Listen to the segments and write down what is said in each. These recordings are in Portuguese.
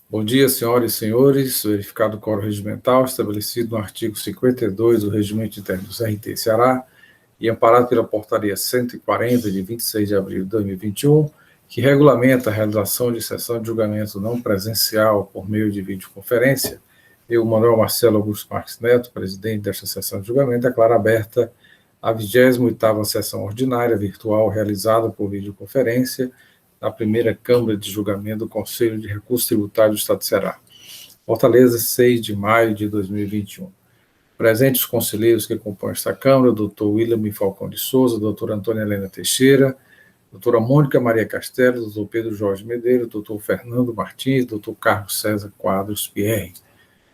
Bom dia, senhoras e senhores. Verificado o quórum regimental estabelecido no artigo 52 do Regimento Interno do CRT Ceará e amparado pela Portaria 140, de 26 de abril de 2021, que regulamenta a realização de sessão de julgamento não presencial por meio de videoconferência, eu, Manuel Marcelo Augusto Marques Neto, presidente desta sessão de julgamento, declaro aberta a 28ª sessão ordinária virtual realizada por videoconferência na primeira Câmara de Julgamento do Conselho de Recursos Tributários do Estado de Ceará. Fortaleza, 6 de maio de 2021. Presentes os conselheiros que compõem esta Câmara, doutor William Falcão de Souza, doutora Antônia Helena Teixeira, doutora Mônica Maria Castelo, doutor Pedro Jorge Medeiros, doutor Fernando Martins, doutor Carlos César Quadros Pierre.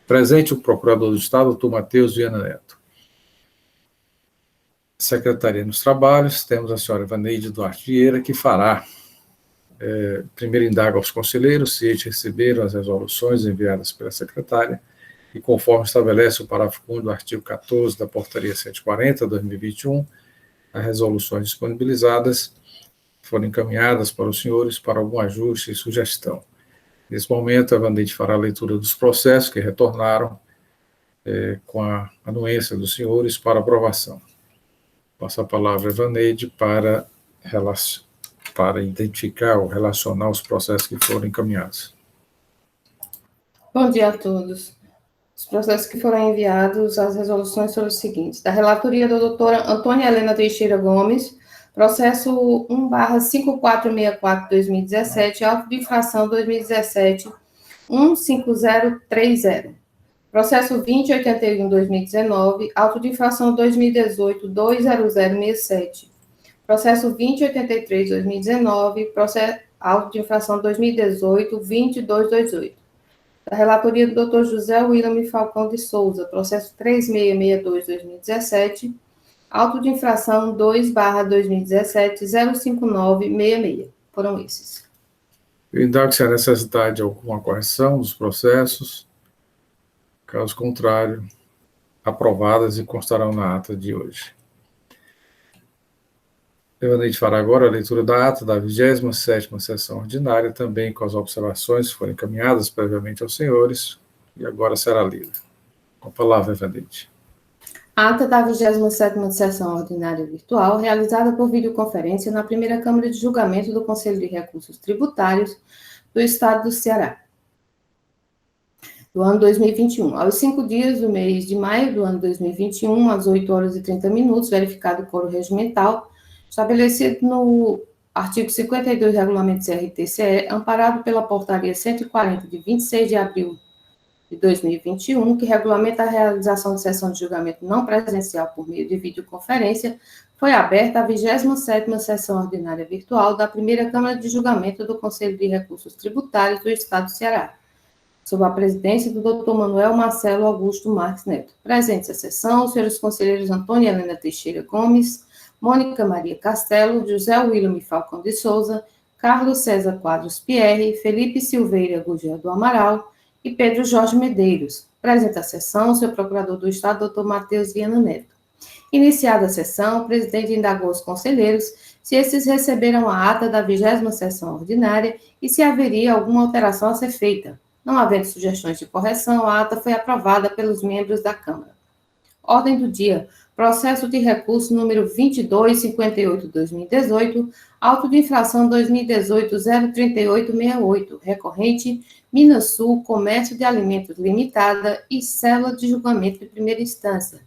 Presente o procurador do Estado, doutor Matheus Viana Neto. Secretaria nos Trabalhos, temos a senhora Vaneide Duarte Vieira, que fará primeiro indaga aos conselheiros se eles receberam as resoluções enviadas pela secretária e, conforme estabelece o parágrafo 1 do artigo 14 da Portaria 140/2021, as resoluções disponibilizadas foram encaminhadas para os senhores para algum ajuste e sugestão. Nesse momento, a Vaneide fará a leitura dos processos que retornaram com a anuência dos senhores para aprovação. Passo a palavra a Vaneide para identificar ou relacionar os processos que foram encaminhados. Bom dia a todos. Os processos que foram enviados, as resoluções foram os seguintes. Da relatoria da doutora Antônia Helena Teixeira Gomes, processo 1/5464/2017, auto de infração 2017 15030. Processo 2081/2019, auto de infração 2018 20067. Processo 2083/2019, processo auto de infração 2018 20228. Da relatoria do Dr. José William Falcão de Souza, processo 3662/2017, auto de infração 2/2017 05966. Foram esses. Eu indago se há necessidade de alguma correção dos processos. Caso contrário, aprovadas e constarão na ata de hoje. Eu fará agora a leitura da ata da 27ª sessão ordinária, também com as observações que foram encaminhadas previamente aos senhores, e agora será lida. Com a palavra, Evanete. Ata da 27ª sessão ordinária virtual, realizada por videoconferência na primeira Câmara de Julgamento do Conselho de Recursos Tributários do Estado do Ceará, do ano 2021. Aos 5 dias do mês de maio do ano 2021, às 8h30, verificado o quórum regimental, estabelecido no artigo 52 do Regulamento CRT-CE, amparado pela Portaria 140, de 26 de abril de 2021, que regulamenta a realização de sessão de julgamento não presencial por meio de videoconferência, foi aberta a 27ª sessão ordinária virtual da primeira Câmara de Julgamento do Conselho de Recursos Tributários do Estado do Ceará, sob a presidência do Dr. Manuel Marcelo Augusto Marques Neto. Presentes à sessão, os senhores conselheiros Antônia Helena Teixeira Gomes, Mônica Maria Castelo, José William Falcão de Souza, Carlos César Quadros Pierre, Felipe Silveira Gugel do Amaral e Pedro Jorge Medeiros. Presente à sessão, o senhor procurador do Estado, Dr. Matheus Viana Neto. Iniciada a sessão, o presidente indagou aos conselheiros se esses receberam a ata da 20ª sessão ordinária e se haveria alguma alteração a ser feita. Não havendo sugestões de correção, a ata foi aprovada pelos membros da Câmara. Ordem do dia. Processo de recurso número 2258/2018, auto de infração 2018 03868, recorrente Minasul Comércio de Alimentos Limitada e Célula de Julgamento de Primeira Instância.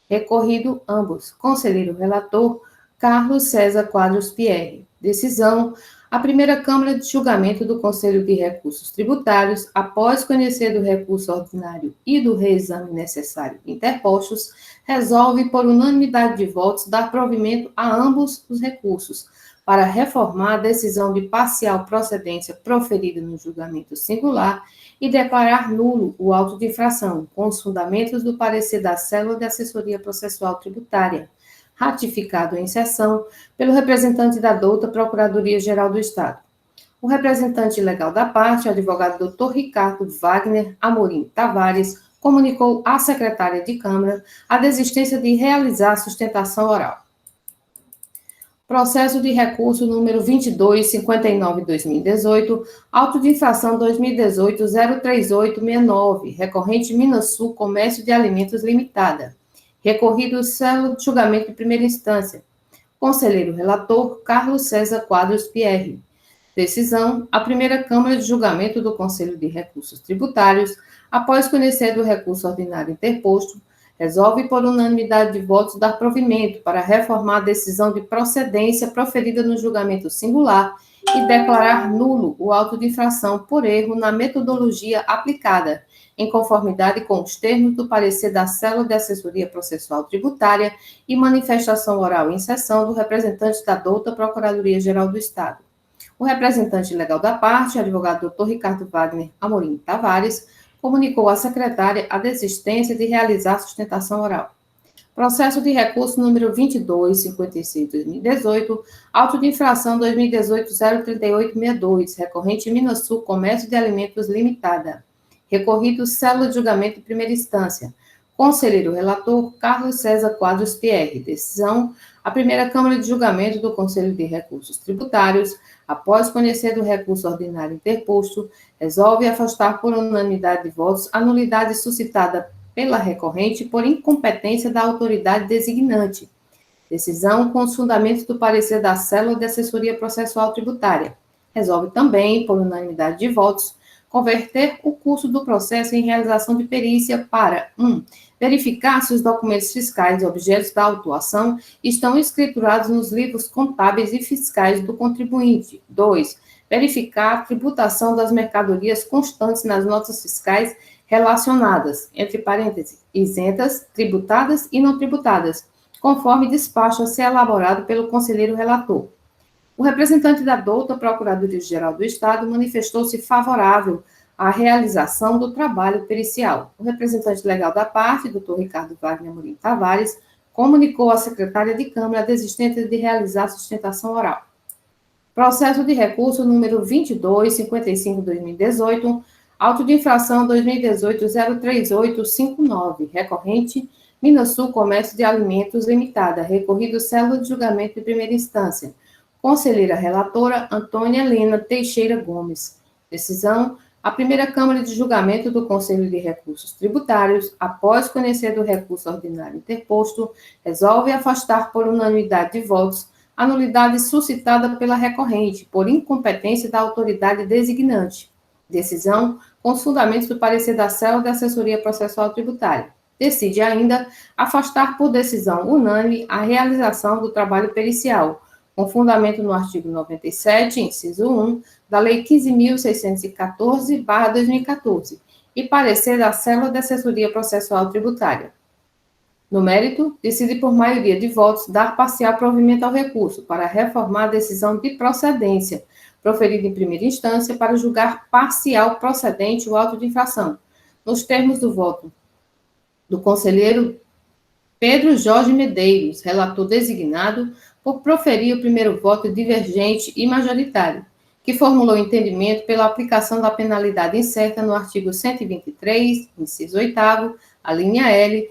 Recorrido ambos. Conselheiro relator Carlos César Quadros Pierre. Decisão. A primeira Câmara de Julgamento do Conselho de Recursos Tributários, após conhecer do recurso ordinário e do reexame necessário interpostos, resolve, por unanimidade de votos, dar provimento a ambos os recursos, para reformar a decisão de parcial procedência proferida no julgamento singular e declarar nulo o auto de infração, com os fundamentos do parecer da Célula de Assessoria Processual Tributária, ratificado em sessão pelo representante da douta Procuradoria-Geral do Estado. O representante legal da parte, o advogado Dr. Ricardo Wagner Amorim Tavares, comunicou à secretária de Câmara a desistência de realizar a sustentação oral. Processo de recurso número 2259/2018, auto de infração 2018-03869, recorrente Minas Sul Comércio de Alimentos Limitada. Recorrido célula de julgamento de primeira instância. Conselheiro relator, Carlos César Quadros Pierre. Decisão: a primeira Câmara de Julgamento do Conselho de Recursos Tributários, após conhecer do recurso ordinário interposto, resolve por unanimidade de votos dar provimento para reformar a decisão de procedência proferida no julgamento singular e declarar nulo o auto de infração por erro na metodologia aplicada, em conformidade com os termos do parecer da Célula de Assessoria Processual Tributária e manifestação oral em sessão do representante da douta Procuradoria-Geral do Estado. O representante legal da parte, advogado Dr. Ricardo Wagner Amorim Tavares, comunicou à secretária a desistência de realizar a sustentação oral. Processo de recurso número 2256/2018, auto de infração 2018-03862, recorrente Minas Sul Comércio de Alimentos Limitada. Recorrido célula de julgamento de primeira instância. Conselheiro relator, Carlos César Quadros Pierre. Decisão: a primeira Câmara de Julgamento do Conselho de Recursos Tributários, após conhecer do recurso ordinário interposto, resolve afastar por unanimidade de votos a nulidade suscitada pela recorrente por incompetência da autoridade designante. Decisão com os fundamentos do parecer da Célula de Assessoria Processual Tributária. Resolve também, por unanimidade de votos, converter o curso do processo em realização de perícia para 1. Verificar se os documentos fiscais objetos da autuação estão escriturados nos livros contábeis e fiscais do contribuinte. 2. Verificar a tributação das mercadorias constantes nas notas fiscais relacionadas, entre parênteses, isentas, tributadas e não tributadas, conforme despacho a ser elaborado pelo conselheiro relator. O representante da douta Procuradoria-Geral do Estado manifestou-se favorável à realização do trabalho pericial. O representante legal da parte, Dr. Ricardo Wagner Amorim Tavares, comunicou à secretária de Câmara a desistência de realizar a sustentação oral. Processo de recurso número 2255/2018, auto de infração 2018-03859, recorrente Minas Sul Comércio de Alimentos Limitada, recorrido célula de julgamento de primeira instância. Conselheira relatora, Antônia Helena Teixeira Gomes. Decisão: a primeira Câmara de Julgamento do Conselho de Recursos Tributários, após conhecer do recurso ordinário interposto, resolve afastar por unanimidade de votos a nulidade suscitada pela recorrente, por incompetência da autoridade designante. Decisão com os fundamentos do parecer da Célula de Assessoria Processual Tributária. Decide ainda afastar por decisão unânime a realização do trabalho pericial, com fundamento no artigo 97, inciso 1, da Lei 15.614/2014, e parecer da Célula de Assessoria Processual Tributária. No mérito, decide por maioria de votos dar parcial provimento ao recurso para reformar a decisão de procedência, proferida em primeira instância, para julgar parcial procedente o auto de infração, nos termos do voto do conselheiro Pedro Jorge Medeiros, relator designado, por proferir o primeiro voto divergente e majoritário, que formulou entendimento pela aplicação da penalidade incerta no artigo 123, inciso 8º, a linha L,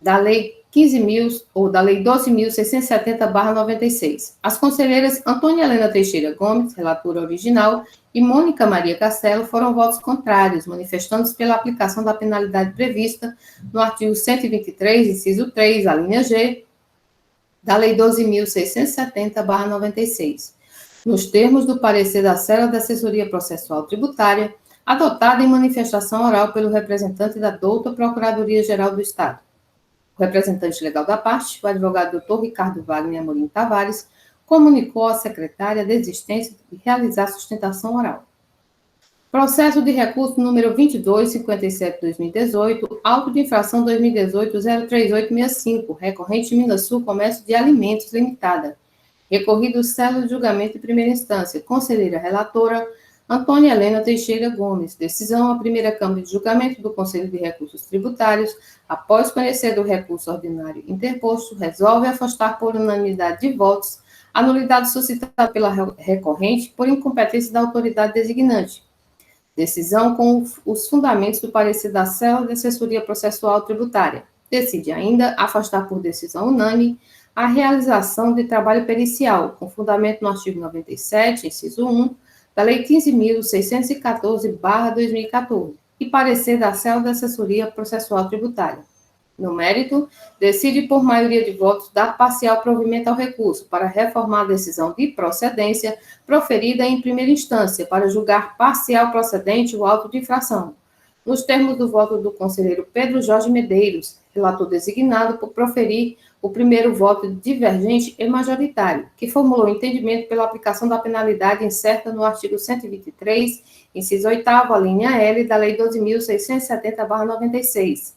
da Lei 12.670/96. As conselheiras Antônia Helena Teixeira Gomes, relatora original, e Mônica Maria Castelo foram votos contrários, manifestando-se pela aplicação da penalidade prevista no artigo 123, inciso 3, a linha G, da Lei 12.670/96, nos termos do parecer da Célula de Assessoria Processual Tributária, adotada em manifestação oral pelo representante da douta Procuradoria-Geral do Estado. O representante legal da parte, o advogado Dr. Ricardo Wagner Amorim Tavares, comunicou à secretária a desistência de realizar a sustentação oral. Processo de recurso número 2257/2018, auto de infração 2018-03865, recorrente Minas Sul Comércio de Alimentos Limitada. Recorrido célula de julgamento de primeira instância. Conselheira relatora, Antônia Helena Teixeira Gomes. Decisão: a primeira Câmara de Julgamento do Conselho de Recursos Tributários, após conhecer do recurso ordinário interposto, resolve afastar por unanimidade de votos a nulidade suscitada pela recorrente por incompetência da autoridade designante. Decisão com os fundamentos do parecer da Célula de Assessoria Processual Tributária. Decide ainda afastar por decisão unânime a realização de trabalho pericial, com fundamento no artigo 97, inciso 1, da Lei 15.614/2014, e parecer da Célula de Assessoria Processual Tributária. No mérito, decide por maioria de votos dar parcial provimento ao recurso para reformar a decisão de procedência proferida em primeira instância para julgar parcial procedente o auto de infração, nos termos do voto do conselheiro Pedro Jorge Medeiros, relator designado por proferir o primeiro voto divergente e majoritário, que formulou entendimento pela aplicação da penalidade incerta no artigo 123, inciso 8º, a linha L da Lei 12.670/96.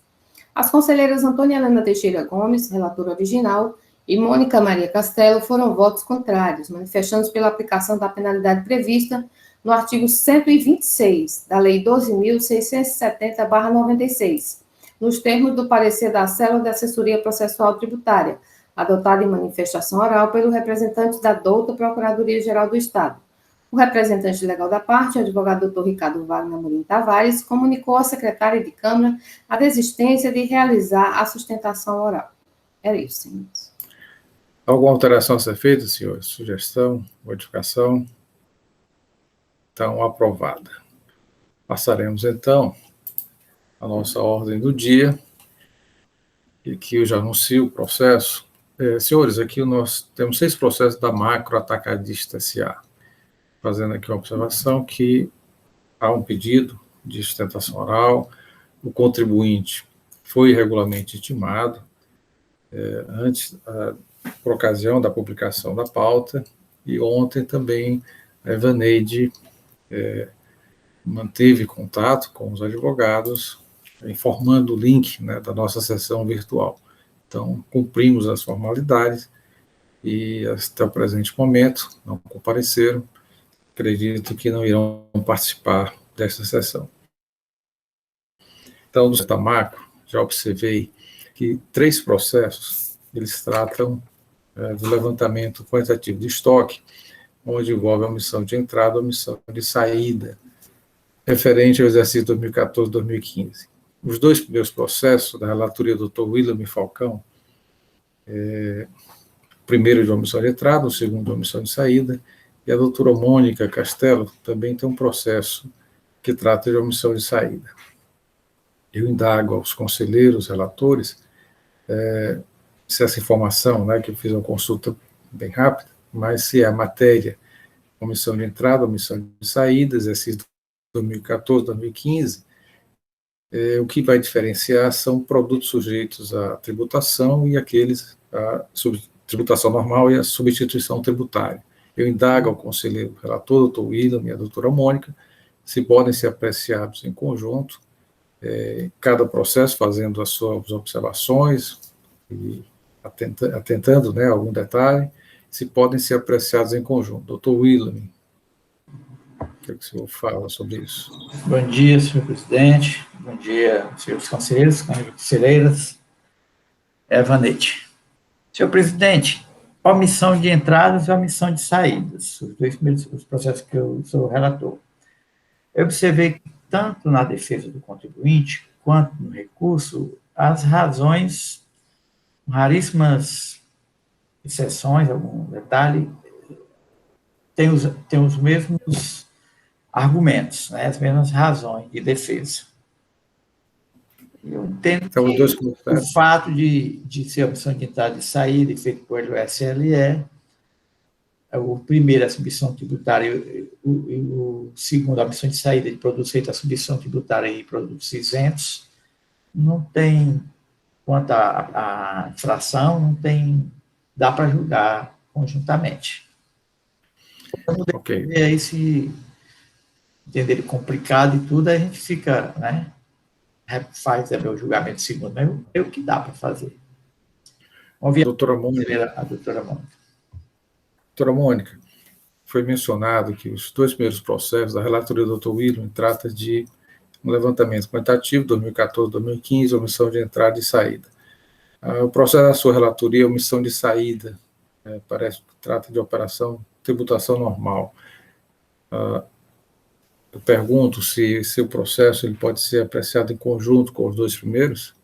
As conselheiras Antônia Helena Teixeira Gomes, relatora original, e Mônica Maria Castelo foram votos contrários, manifestando-se pela aplicação da penalidade prevista no artigo 126 da Lei 12.670/96, nos termos do parecer da Célula de Assessoria Processual Tributária, adotado em manifestação oral pelo representante da douta Procuradoria-Geral do Estado. O representante legal da parte, o advogado Dr. Ricardo Wagner Amorim Tavares, comunicou à secretária de Câmara a desistência de realizar a sustentação oral. É isso, senhores. Alguma alteração a ser feita, senhores? Sugestão, modificação? Então, aprovada. Passaremos, então, a nossa ordem do dia, e que eu já anuncio o processo. Senhores, aqui nós temos 6 processos da Macro Atacadista S.A., fazendo aqui uma observação que há um pedido de sustentação oral, o contribuinte foi regularmente intimado, antes, por ocasião da publicação da pauta, e ontem também a Evaneide manteve contato com os advogados, informando o link, né, da nossa sessão virtual. Então, cumprimos as formalidades e, até o presente momento, não compareceram. Acredito que não irão participar desta sessão. Então, do Macro, já observei que 3 processos, eles tratam do levantamento quantitativo de estoque, onde envolve a omissão de entrada e omissão de saída, referente ao exercício 2014-2015. Os 2 primeiros processos da relatoria do Dr. William Falcão, o primeiro de omissão de entrada, o segundo de omissão de saída, e a doutora Mônica Castelo também tem um processo que trata de omissão de saída. Eu indago aos conselheiros, relatores, se essa informação, né, que eu fiz uma consulta bem rápida, mas se a matéria, omissão de entrada, omissão de saída, exercício 2014, 2015, o que vai diferenciar são produtos sujeitos à tributação e aqueles à tributação normal e à substituição tributária. Eu indago ao conselheiro relator, doutor William e a doutora Mônica, se podem ser apreciados em conjunto, cada processo fazendo as suas observações e atentando, né, algum detalhe, se podem ser apreciados em conjunto. Doutor William, o que o senhor fala sobre isso? Bom dia, senhor presidente. Bom dia, senhores conselheiros, conselheiras. Evaneide. Senhor presidente, omissão de entradas e omissão de saídas, os 2 primeiros processos que eu sou relator. Eu observei que, tanto na defesa do contribuinte, quanto no recurso, as razões, raríssimas exceções, algum detalhe, têm os mesmos argumentos, né, as mesmas razões de defesa. Eu entendo então, que o fato de ser omissão de entrada e saída, feito pelo SLE, o primeiro, a submissão tributária, e o segundo, a omissão de saída de produtos feitos a submissão tributária e produtos isentos, não tem, quanto à infração, não tem, dá para julgar conjuntamente. Ok. E aí, se entender complicado e tudo, a gente fica, né, faz o julgamento segundo, mas é o que dá para fazer. Vamos ver a doutora Mônica. Doutora Mônica, foi mencionado que os 2 primeiros processos da relatoria do Dr. William trata de um levantamento quantitativo, 2014-2015, omissão de entrada e saída. O processo da sua relatoria, omissão de saída, parece que trata de operação tributação normal. Eu pergunto se o processo ele pode ser apreciado em conjunto com os 2 primeiros?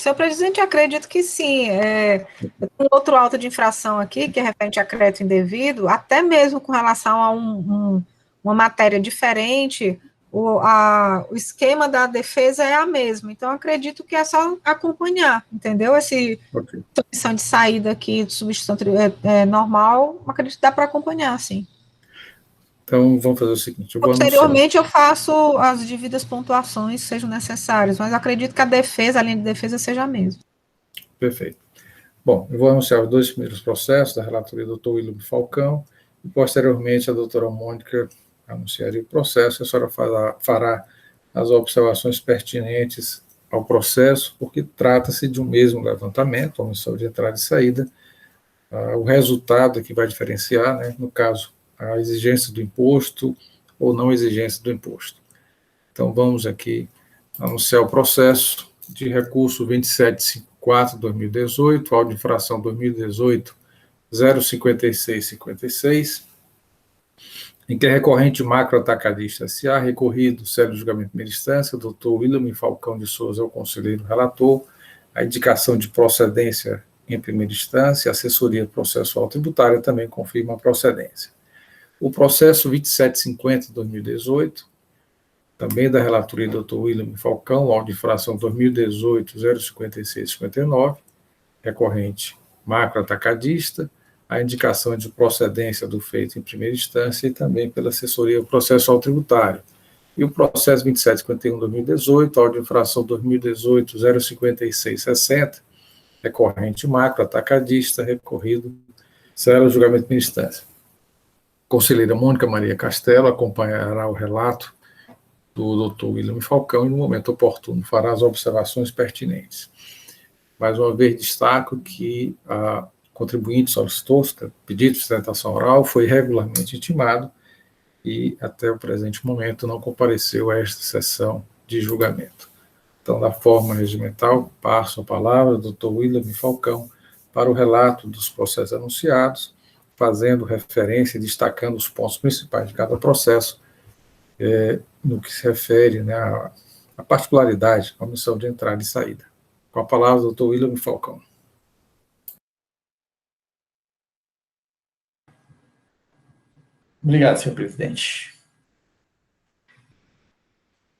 Senhor presidente, acredito que sim. Um outro auto de infração aqui, que é referente a crédito indevido, até mesmo com relação a uma matéria diferente, o esquema da defesa é a mesma. Então, acredito que é só acompanhar, entendeu? Substituição de saída aqui, de substituição normal, acredito que dá para acompanhar, sim. Então, vamos fazer o seguinte. Posteriormente, eu faço as devidas pontuações, sejam necessárias, mas acredito que a linha de defesa seja a mesma. Perfeito. Bom, eu vou anunciar os 2 primeiros processos da relatoria do Dr. William Falcão, e posteriormente a doutora Mônica anunciaria o processo, e a senhora fará as observações pertinentes ao processo, porque trata-se de um mesmo levantamento, omissão de entrada e saída. O resultado é que vai diferenciar, né, no caso, a exigência do imposto ou não exigência do imposto. Então, vamos aqui anunciar o processo de recurso 2754/2018, auto de infração 2018-05656, em que a recorrente macroatacadista S.A., recorrido, sério julgamento de primeira instância, Dr. William Falcão de Souza é o conselheiro relator, a indicação de procedência em primeira instância, a assessoria processual tributária também confirma a procedência. O processo 2750/2018, também da relatoria do Dr. William Falcão, auto de infração 2018-05659, recorrente macroatacadista, a indicação de procedência do feito em primeira instância e também pela assessoria processual tributária. E o processo 2751/2018, auto de infração 2018-05660, recorrente macroatacadista, recorrido, sério julgamento de primeira instância. Conselheira Mônica Maria Castelo acompanhará o relato do Dr. William Falcão e, no momento oportuno, fará as observações pertinentes. Mais uma vez, destaco que a contribuinte solicitou pedido de sustentação oral, foi regularmente intimado e, até o presente momento, não compareceu a esta sessão de julgamento. Então, da forma regimental, passo a palavra ao Dr. William Falcão para o relato dos processos anunciados, fazendo referência e destacando os pontos principais de cada processo, no que se refere, né, à particularidade, à omissão de entrada e saída. Com a palavra, Dr. William Falcão. Obrigado, senhor presidente.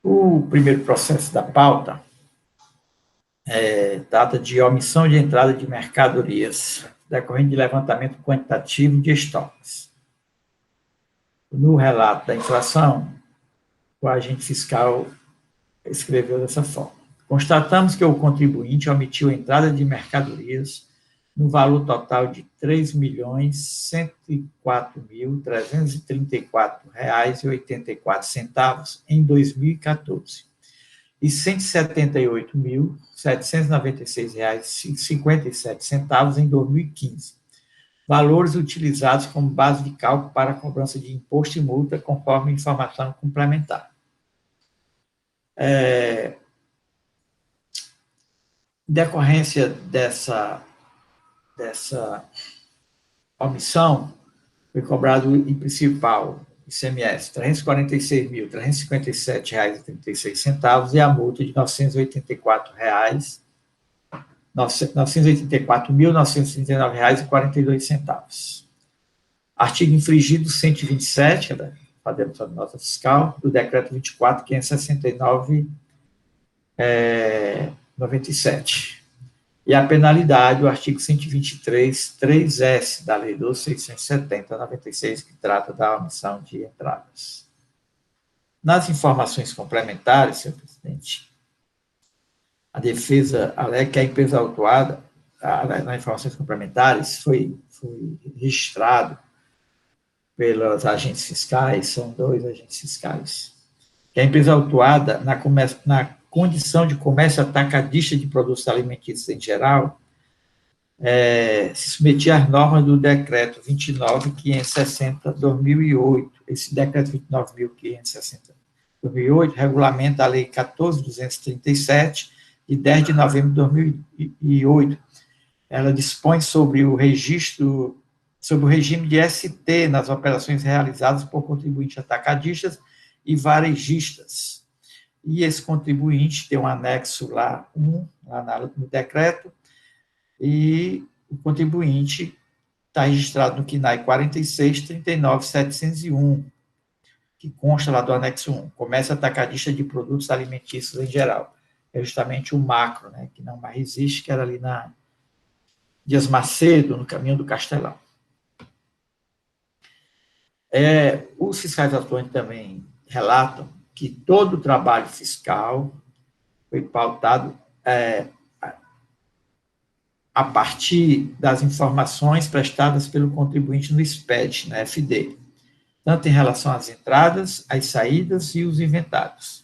O primeiro processo da pauta trata de omissão de entrada de mercadorias, decorrente de levantamento quantitativo de estoques. No relato da infração, o agente fiscal escreveu dessa forma: constatamos que o contribuinte omitiu a entrada de mercadorias no valor total de R$ 3.104.334,84 em 2014 e R$ 178.796,57 em 2015, valores utilizados como base de cálculo para a cobrança de imposto e multa, conforme informação complementar. Em decorrência dessa omissão, foi cobrado em principal ICMS R$ 346.357,36 e a multa de R$ 984.939,42. Artigo infringido 127, fazemos a nota fiscal, do decreto 24.569/97. E a penalidade, o artigo 123, 3S da Lei 12.670/96, que trata da omissão de entradas. Nas informações complementares, senhor presidente, a defesa alega que a empresa autuada, nas informações complementares, foi registrado pelos agentes fiscais, são 2 agentes fiscais, que a empresa autuada, na condição de comércio atacadista de produtos alimentícios em geral, se submetia às normas do decreto 29.560/2008. Esse decreto 29.560/2008 regulamenta a lei 14.237, de 10 de novembro de 2008. Ela dispõe sobre o regime de ST nas operações realizadas por contribuintes atacadistas e varejistas. e esse contribuinte tem um anexo lá, no decreto, e o contribuinte está registrado no CNAE 46.39.701, que consta lá do anexo 1, comércio atacadista de produtos alimentícios em geral. É justamente o macro, né, que não mais existe, que era ali na Dias Macedo, no caminho do Castelão. Os fiscais atuantes também relatam que todo o trabalho fiscal foi pautado a partir das informações prestadas pelo contribuinte no SPED, na FD, tanto em relação às entradas, às saídas e os inventários.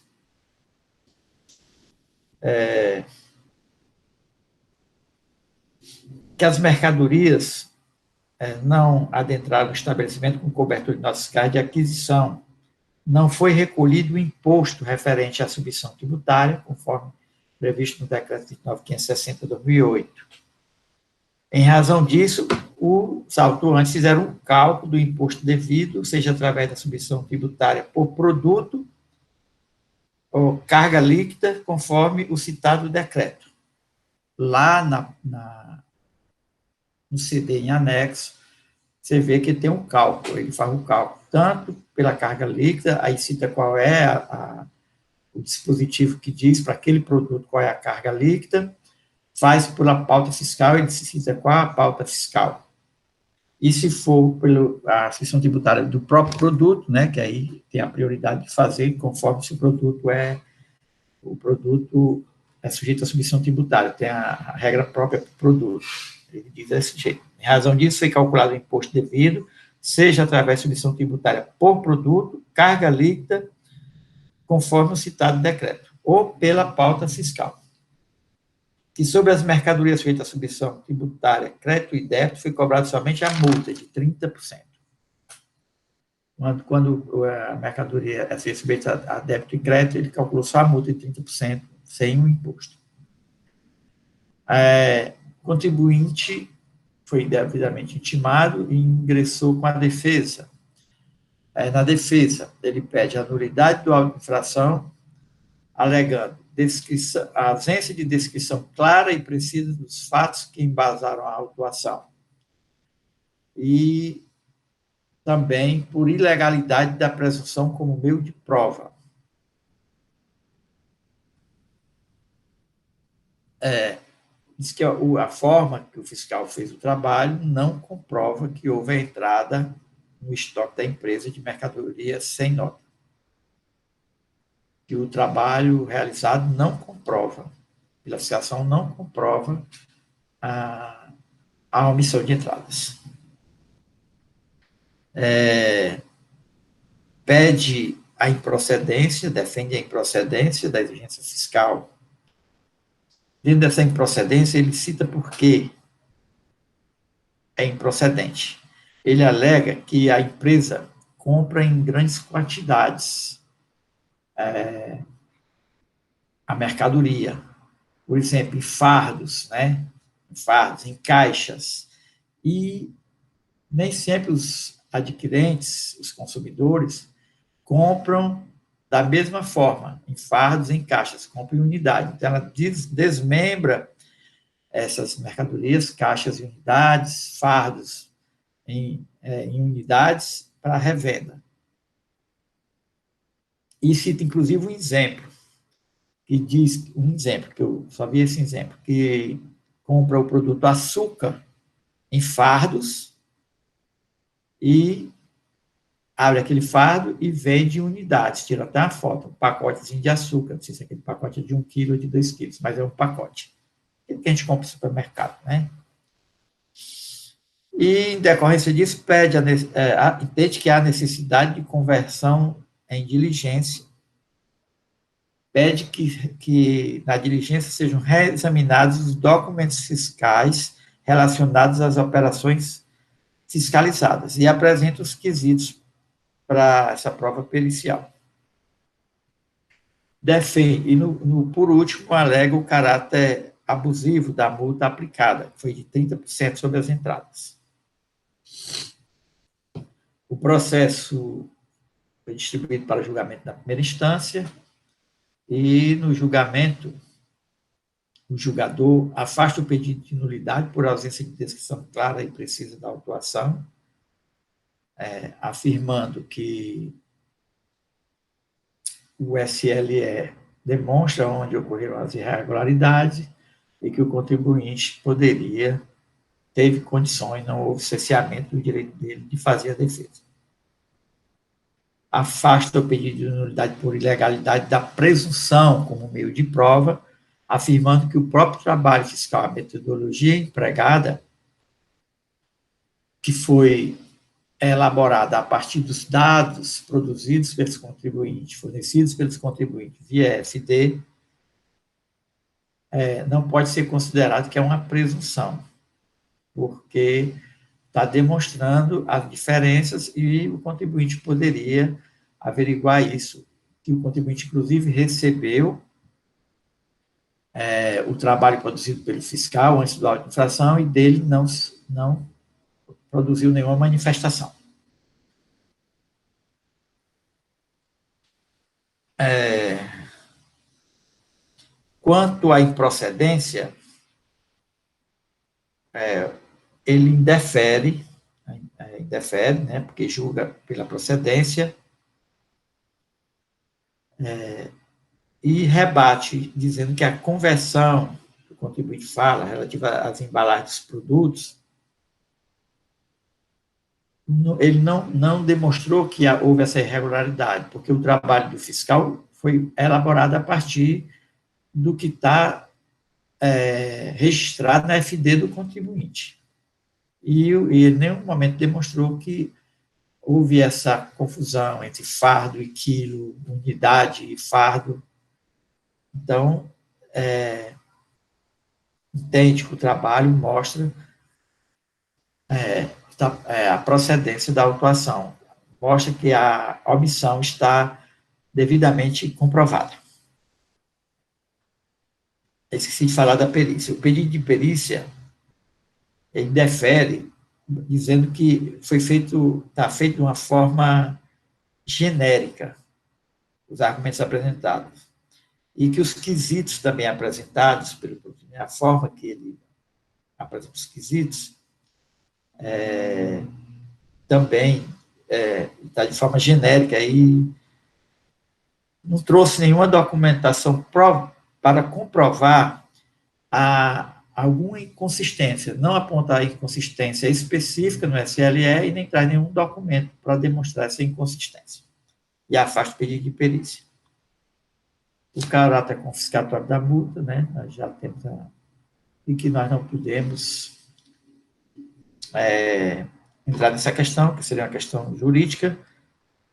Que as mercadorias não adentraram o estabelecimento com cobertura de notas fiscais de aquisição, não foi recolhido o imposto referente à submissão tributária, conforme previsto no Decreto 29.560/2008. Em razão disso, os autuantes fizeram um cálculo do imposto devido, seja através da submissão tributária por produto ou carga líquida, conforme o citado decreto. Lá no CD em anexo, você vê que tem um cálculo, ele faz um cálculo tanto pela carga líquida, aí cita qual é o dispositivo que diz para aquele produto qual é a carga líquida, faz pela pauta fiscal, ele cita qual é a pauta fiscal. E se for pela submissão tributária do próprio produto, né, que aí tem a prioridade de fazer conforme se o produto é sujeito à submissão tributária, tem a regra própria para o produto. Ele diz desse jeito. Em razão disso, foi calculado o imposto devido, seja através de submissão tributária por produto, carga líquida, conforme o citado decreto, ou pela pauta fiscal. Que sobre as mercadorias feitas à submissão tributária, crédito e débito, foi cobrado somente a multa de 30%. Quando a mercadoria é sujeita a débito e crédito, ele calculou só a multa de 30%, sem o imposto. O contribuinte foi devidamente intimado e ingressou com a defesa. Na defesa, ele pede a nulidade do auto de infração, alegando a ausência de descrição clara e precisa dos fatos que embasaram a autuação. E também por ilegalidade da presunção como meio de prova. Diz que a forma que o fiscal fez o trabalho não comprova que houve a entrada no estoque da empresa de mercadoria sem nota. Que o trabalho realizado não comprova, pela fiscalização não comprova a omissão de entradas. Pede a improcedência, defende a improcedência da exigência fiscal. Dentro dessa improcedência, ele cita por que é improcedente. Ele alega que a empresa compra em grandes quantidades a mercadoria, por exemplo, em fardos, né? Em fardos, em caixas, e nem sempre os adquirentes, os consumidores, compram da mesma forma, em fardos, em caixas, compram em unidade. Então, ela desmembra essas mercadorias, caixas em unidades, fardos em unidades para revenda. E cita, inclusive, um exemplo, que eu só vi esse exemplo, que compra o produto açúcar em fardos e abre aquele fardo e vende unidades, tira até a foto, um pacotezinho de açúcar, não sei se é aquele pacote de 1 quilo ou de 2 quilos, mas é um pacote, que a gente compra no supermercado, né? E, em decorrência disso, entende que há necessidade de conversão em diligência, pede que na diligência sejam reexaminados os documentos fiscais relacionados às operações fiscalizadas e apresenta os quesitos para essa prova pericial. Defende, por último, alega o caráter abusivo da multa aplicada, que foi de 30% sobre as entradas. O processo foi distribuído para julgamento na primeira instância e no julgamento, o julgador afasta o pedido de nulidade por ausência de descrição clara e precisa da autuação, afirmando que o SLE demonstra onde ocorreram as irregularidades e que o contribuinte teve condições, não houve cerceamento do direito dele de fazer a defesa. Afasta o pedido de nulidade por ilegalidade da presunção como meio de prova, afirmando que o próprio trabalho fiscal, a metodologia empregada, que foi elaborada a partir dos dados produzidos pelos contribuintes, fornecidos pelos contribuintes via FD, não pode ser considerado que é uma presunção, porque está demonstrando as diferenças e o contribuinte poderia averiguar isso, que o contribuinte, inclusive, recebeu o trabalho produzido pelo fiscal antes do auto de infração e dele não produziu nenhuma manifestação. Quanto à improcedência, ele indefere, né, porque julga pela procedência, e rebate, dizendo que a conversão que o contribuinte fala, relativa às embalagens dos produtos, ele não demonstrou que houve essa irregularidade, porque o trabalho do fiscal foi elaborado a partir do que está registrado na FD do contribuinte. E ele em nenhum momento demonstrou que houve essa confusão entre fardo e quilo, unidade e fardo. Então, entende que o trabalho mostra a procedência da autuação, mostra que a omissão está devidamente comprovada. Esqueci de falar da perícia. O pedido de perícia, ele defere, dizendo que está feito de uma forma genérica, os argumentos apresentados, e que os quesitos também apresentados, a forma que ele apresenta os quesitos, também está de forma genérica e não trouxe nenhuma documentação para comprovar alguma inconsistência, não apontar inconsistência específica no SLE e nem traz nenhum documento para demonstrar essa inconsistência. E afasta o pedido de perícia. O caráter confiscatório da multa, né, nós já temos e que nós não podemos entrar nessa questão, que seria uma questão jurídica,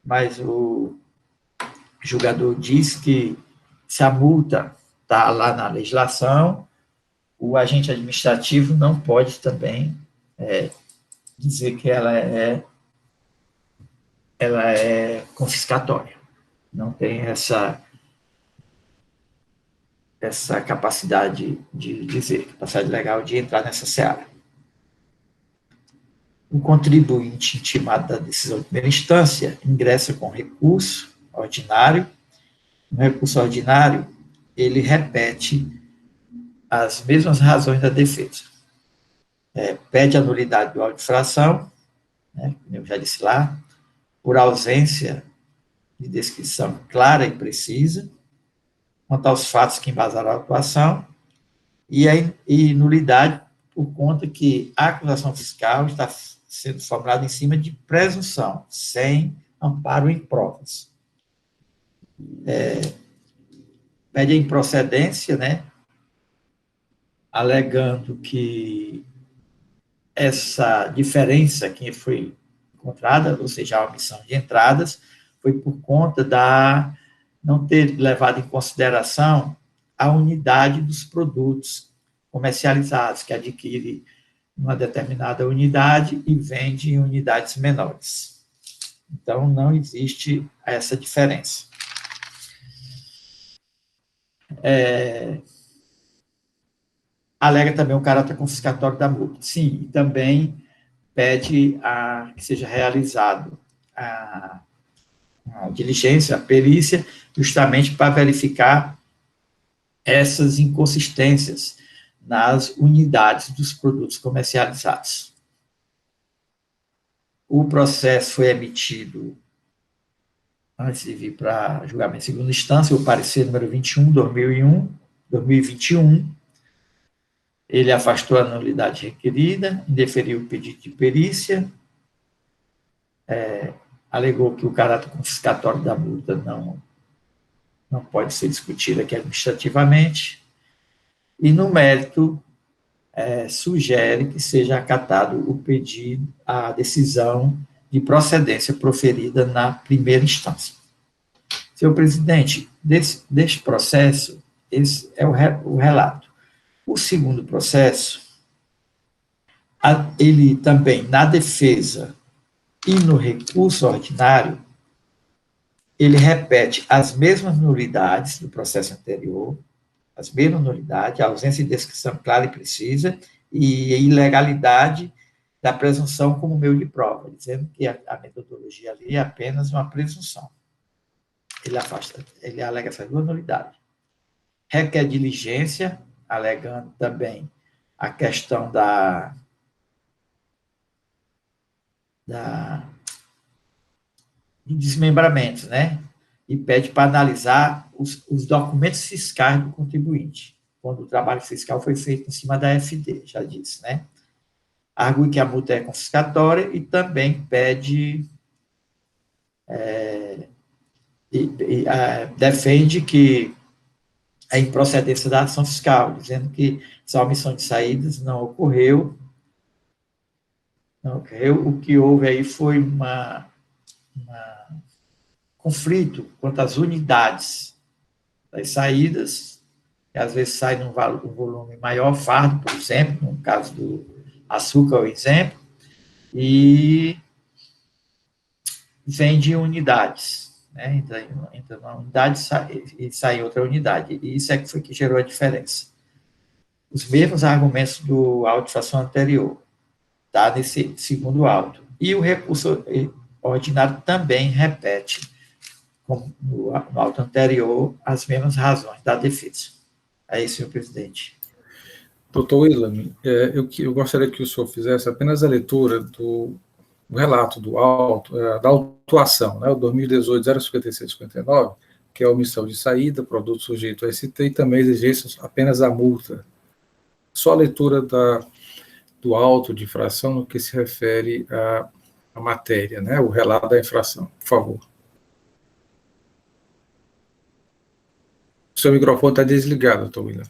mas o julgador diz que se a multa está lá na legislação, o agente administrativo não pode também dizer que ela é confiscatória. Não tem essa capacidade de dizer, capacidade legal de entrar nessa seara. O contribuinte intimado da decisão de primeira instância ingressa com recurso ordinário. No recurso ordinário, ele repete as mesmas razões da defesa. Pede a nulidade do auto de infração, né, como eu já disse lá, por ausência de descrição clara e precisa, quanto aos fatos que embasaram a autuação, e nulidade por conta que a acusação fiscal está sendo formulada em cima de presunção, sem amparo em provas. Pede a improcedência, né, alegando que essa diferença que foi encontrada, ou seja, a omissão de entradas, foi por conta não ter levado em consideração a unidade dos produtos comercializados, que adquire uma determinada unidade e vende em unidades menores. Então, não existe essa diferença. Alega também o caráter confiscatório da multa. Sim, e também pede que seja realizado a diligência, a perícia, justamente para verificar essas inconsistências nas unidades dos produtos comercializados. O processo foi emitido, antes de vir para julgamento em segunda instância, o parecer número 21, 2021. Ele afastou a nulidade requerida, indeferiu o pedido de perícia, alegou que o caráter confiscatório da multa não pode ser discutido aqui administrativamente, e no mérito sugere que seja acatado o pedido, a decisão de procedência proferida na primeira instância. Senhor presidente, deste processo, esse é o relato. O segundo processo, ele também, na defesa e no recurso ordinário, ele repete as mesmas nulidades do processo anterior, as mesmas nulidades, a ausência de descrição clara e precisa, e a ilegalidade da presunção como meio de prova, dizendo que a metodologia ali é apenas uma presunção. Ele alega essas duas nulidades. Requer diligência, alegando também a questão de desmembramentos, né? E pede para analisar os documentos fiscais do contribuinte, quando o trabalho fiscal foi feito em cima da FD, já disse, né? Argue que a multa é confiscatória e também pede, defende que a improcedência da ação fiscal, dizendo que essa omissão de saídas não ocorreu. O que houve aí foi um conflito quanto às unidades das saídas, que às vezes sai num volume maior, fardo, por exemplo, no caso do açúcar, o exemplo, e vende unidades, né? Entra uma unidade e sai outra unidade, e isso é que foi que gerou a diferença. Os mesmos argumentos do auto de infração anterior, tá? Nesse segundo auto. E o recurso ordinário também repete, como no auto anterior, as mesmas razões da defesa. É isso, senhor presidente. Doutor William, eu gostaria que o senhor fizesse apenas a leitura do relato do auto, da autuação, né, o 2018-056-59, que é a omissão de saída, produto sujeito a ST, e também exigências apenas a multa. Só a leitura do auto de infração no que se refere à matéria, né, o relato da infração, por favor. O seu microfone está desligado, doutor William.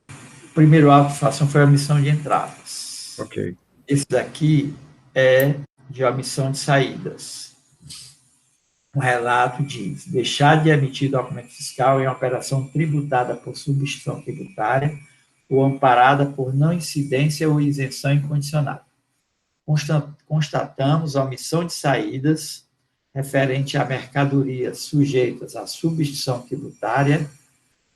O primeiro auto de infração foi a omissão de entradas. Ok. Esse daqui é de omissão de saídas. O relato diz: deixar de emitir documento fiscal em operação tributada por substituição tributária ou amparada por não incidência ou isenção incondicionada. Constatamos a omissão de saídas referente a mercadorias sujeitas à substituição tributária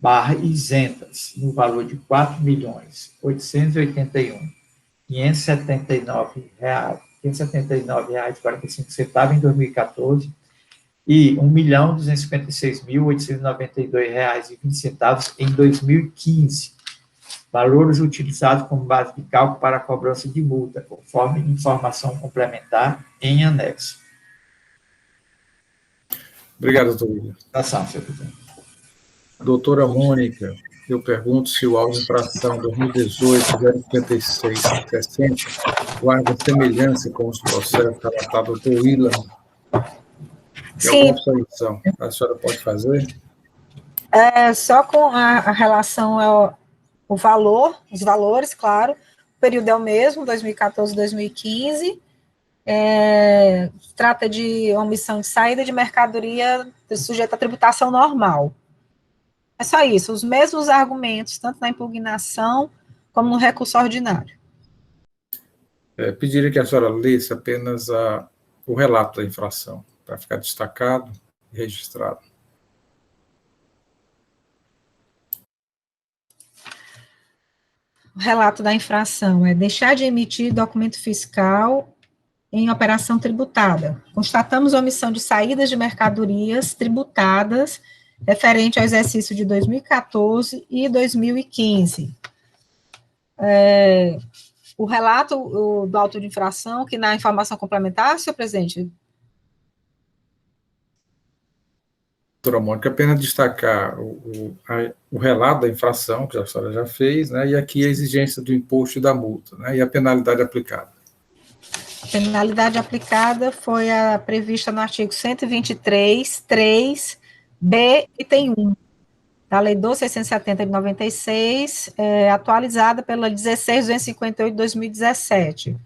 / isentas, no valor de R$ 4.881.579,45 em 2014 e R$ 1.256.892,20 em 2015, valores utilizados como base de cálculo para a cobrança de multa, conforme informação complementar em anexo. Obrigado, doutor William. Senhor presidente. Doutora Mônica, eu pergunto se o auto de infração 2018-056-60 guarda semelhança com os processos relatados do doutor William. Tem alguma observação? A senhora pode fazer? Só com a relação ao valor, os valores, claro, o período é o mesmo, 2014, 2015, trata de omissão de saída de mercadoria sujeita à tributação normal. É só isso, os mesmos argumentos, tanto na impugnação como no recurso ordinário. Pediria que a senhora lesse apenas o relato da infração, para ficar destacado e registrado. O relato da infração é deixar de emitir documento fiscal em operação tributada. Constatamos omissão de saídas de mercadorias tributadas referente ao exercício de 2014 e 2015. O relato do auto de infração, que na informação complementar, senhor presidente. Doutora Mônica, apenas destacar o relato da infração, que a senhora já fez, né, e aqui a exigência do imposto e da multa, né, e a penalidade aplicada. A penalidade aplicada foi a prevista no artigo 123, 3, B, item 1, da Lei 12.670 de 96, atualizada pela 16.258 de 2017.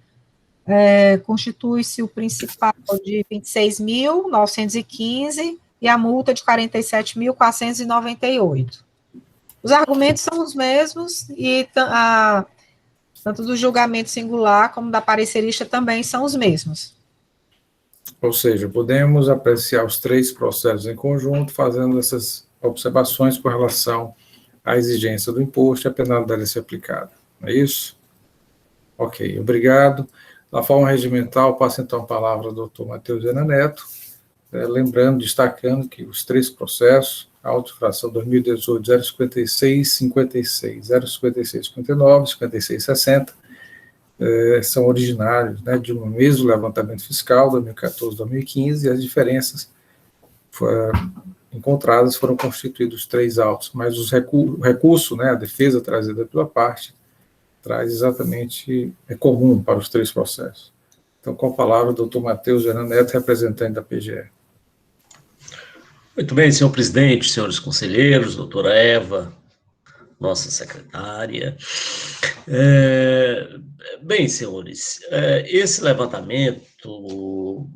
Constitui-se o principal de 26.915 e a multa de 47.498. Os argumentos são os mesmos e tanto do julgamento singular como da parecerista também são os mesmos. Ou seja, podemos apreciar os três processos em conjunto, fazendo essas observações com relação à exigência do imposto e a penalidade a ser aplicada. Não é isso? Ok, obrigado. Da forma regimental, passo então a palavra ao doutor Matheus Viana Neto, lembrando, destacando que os três processos, a auto-infração 2018 056, 56, 056, 59, 56, 60, são originários, né, de um mesmo levantamento fiscal, 2014, 2015, e as diferenças encontradas foram constituídos três autos, mas o recurso, né, a defesa trazida pela parte, traz exatamente, é comum para os três processos. Então, com a palavra, o doutor Matheus Viana Neto, representante da PGE. Muito bem, senhor presidente, senhores conselheiros, doutora Eva, nossa secretária. Bem, senhores, esse levantamento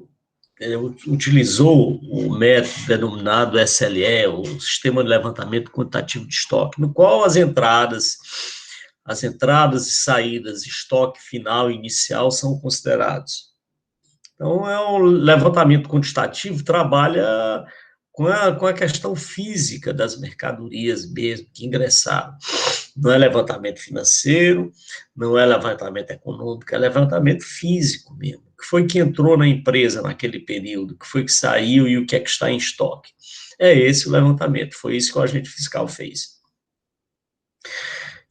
utilizou o método denominado SLE, o Sistema de Levantamento Quantitativo de Estoque, no qual as entradas e saídas de estoque final e inicial são considerados. Então, o levantamento quantitativo trabalha com a questão física das mercadorias mesmo que ingressaram. Não é levantamento financeiro, não é levantamento econômico, é levantamento físico mesmo. O que foi que entrou na empresa naquele período, o que foi que saiu e o que é que está em estoque. É esse o levantamento, foi isso que o agente fiscal fez.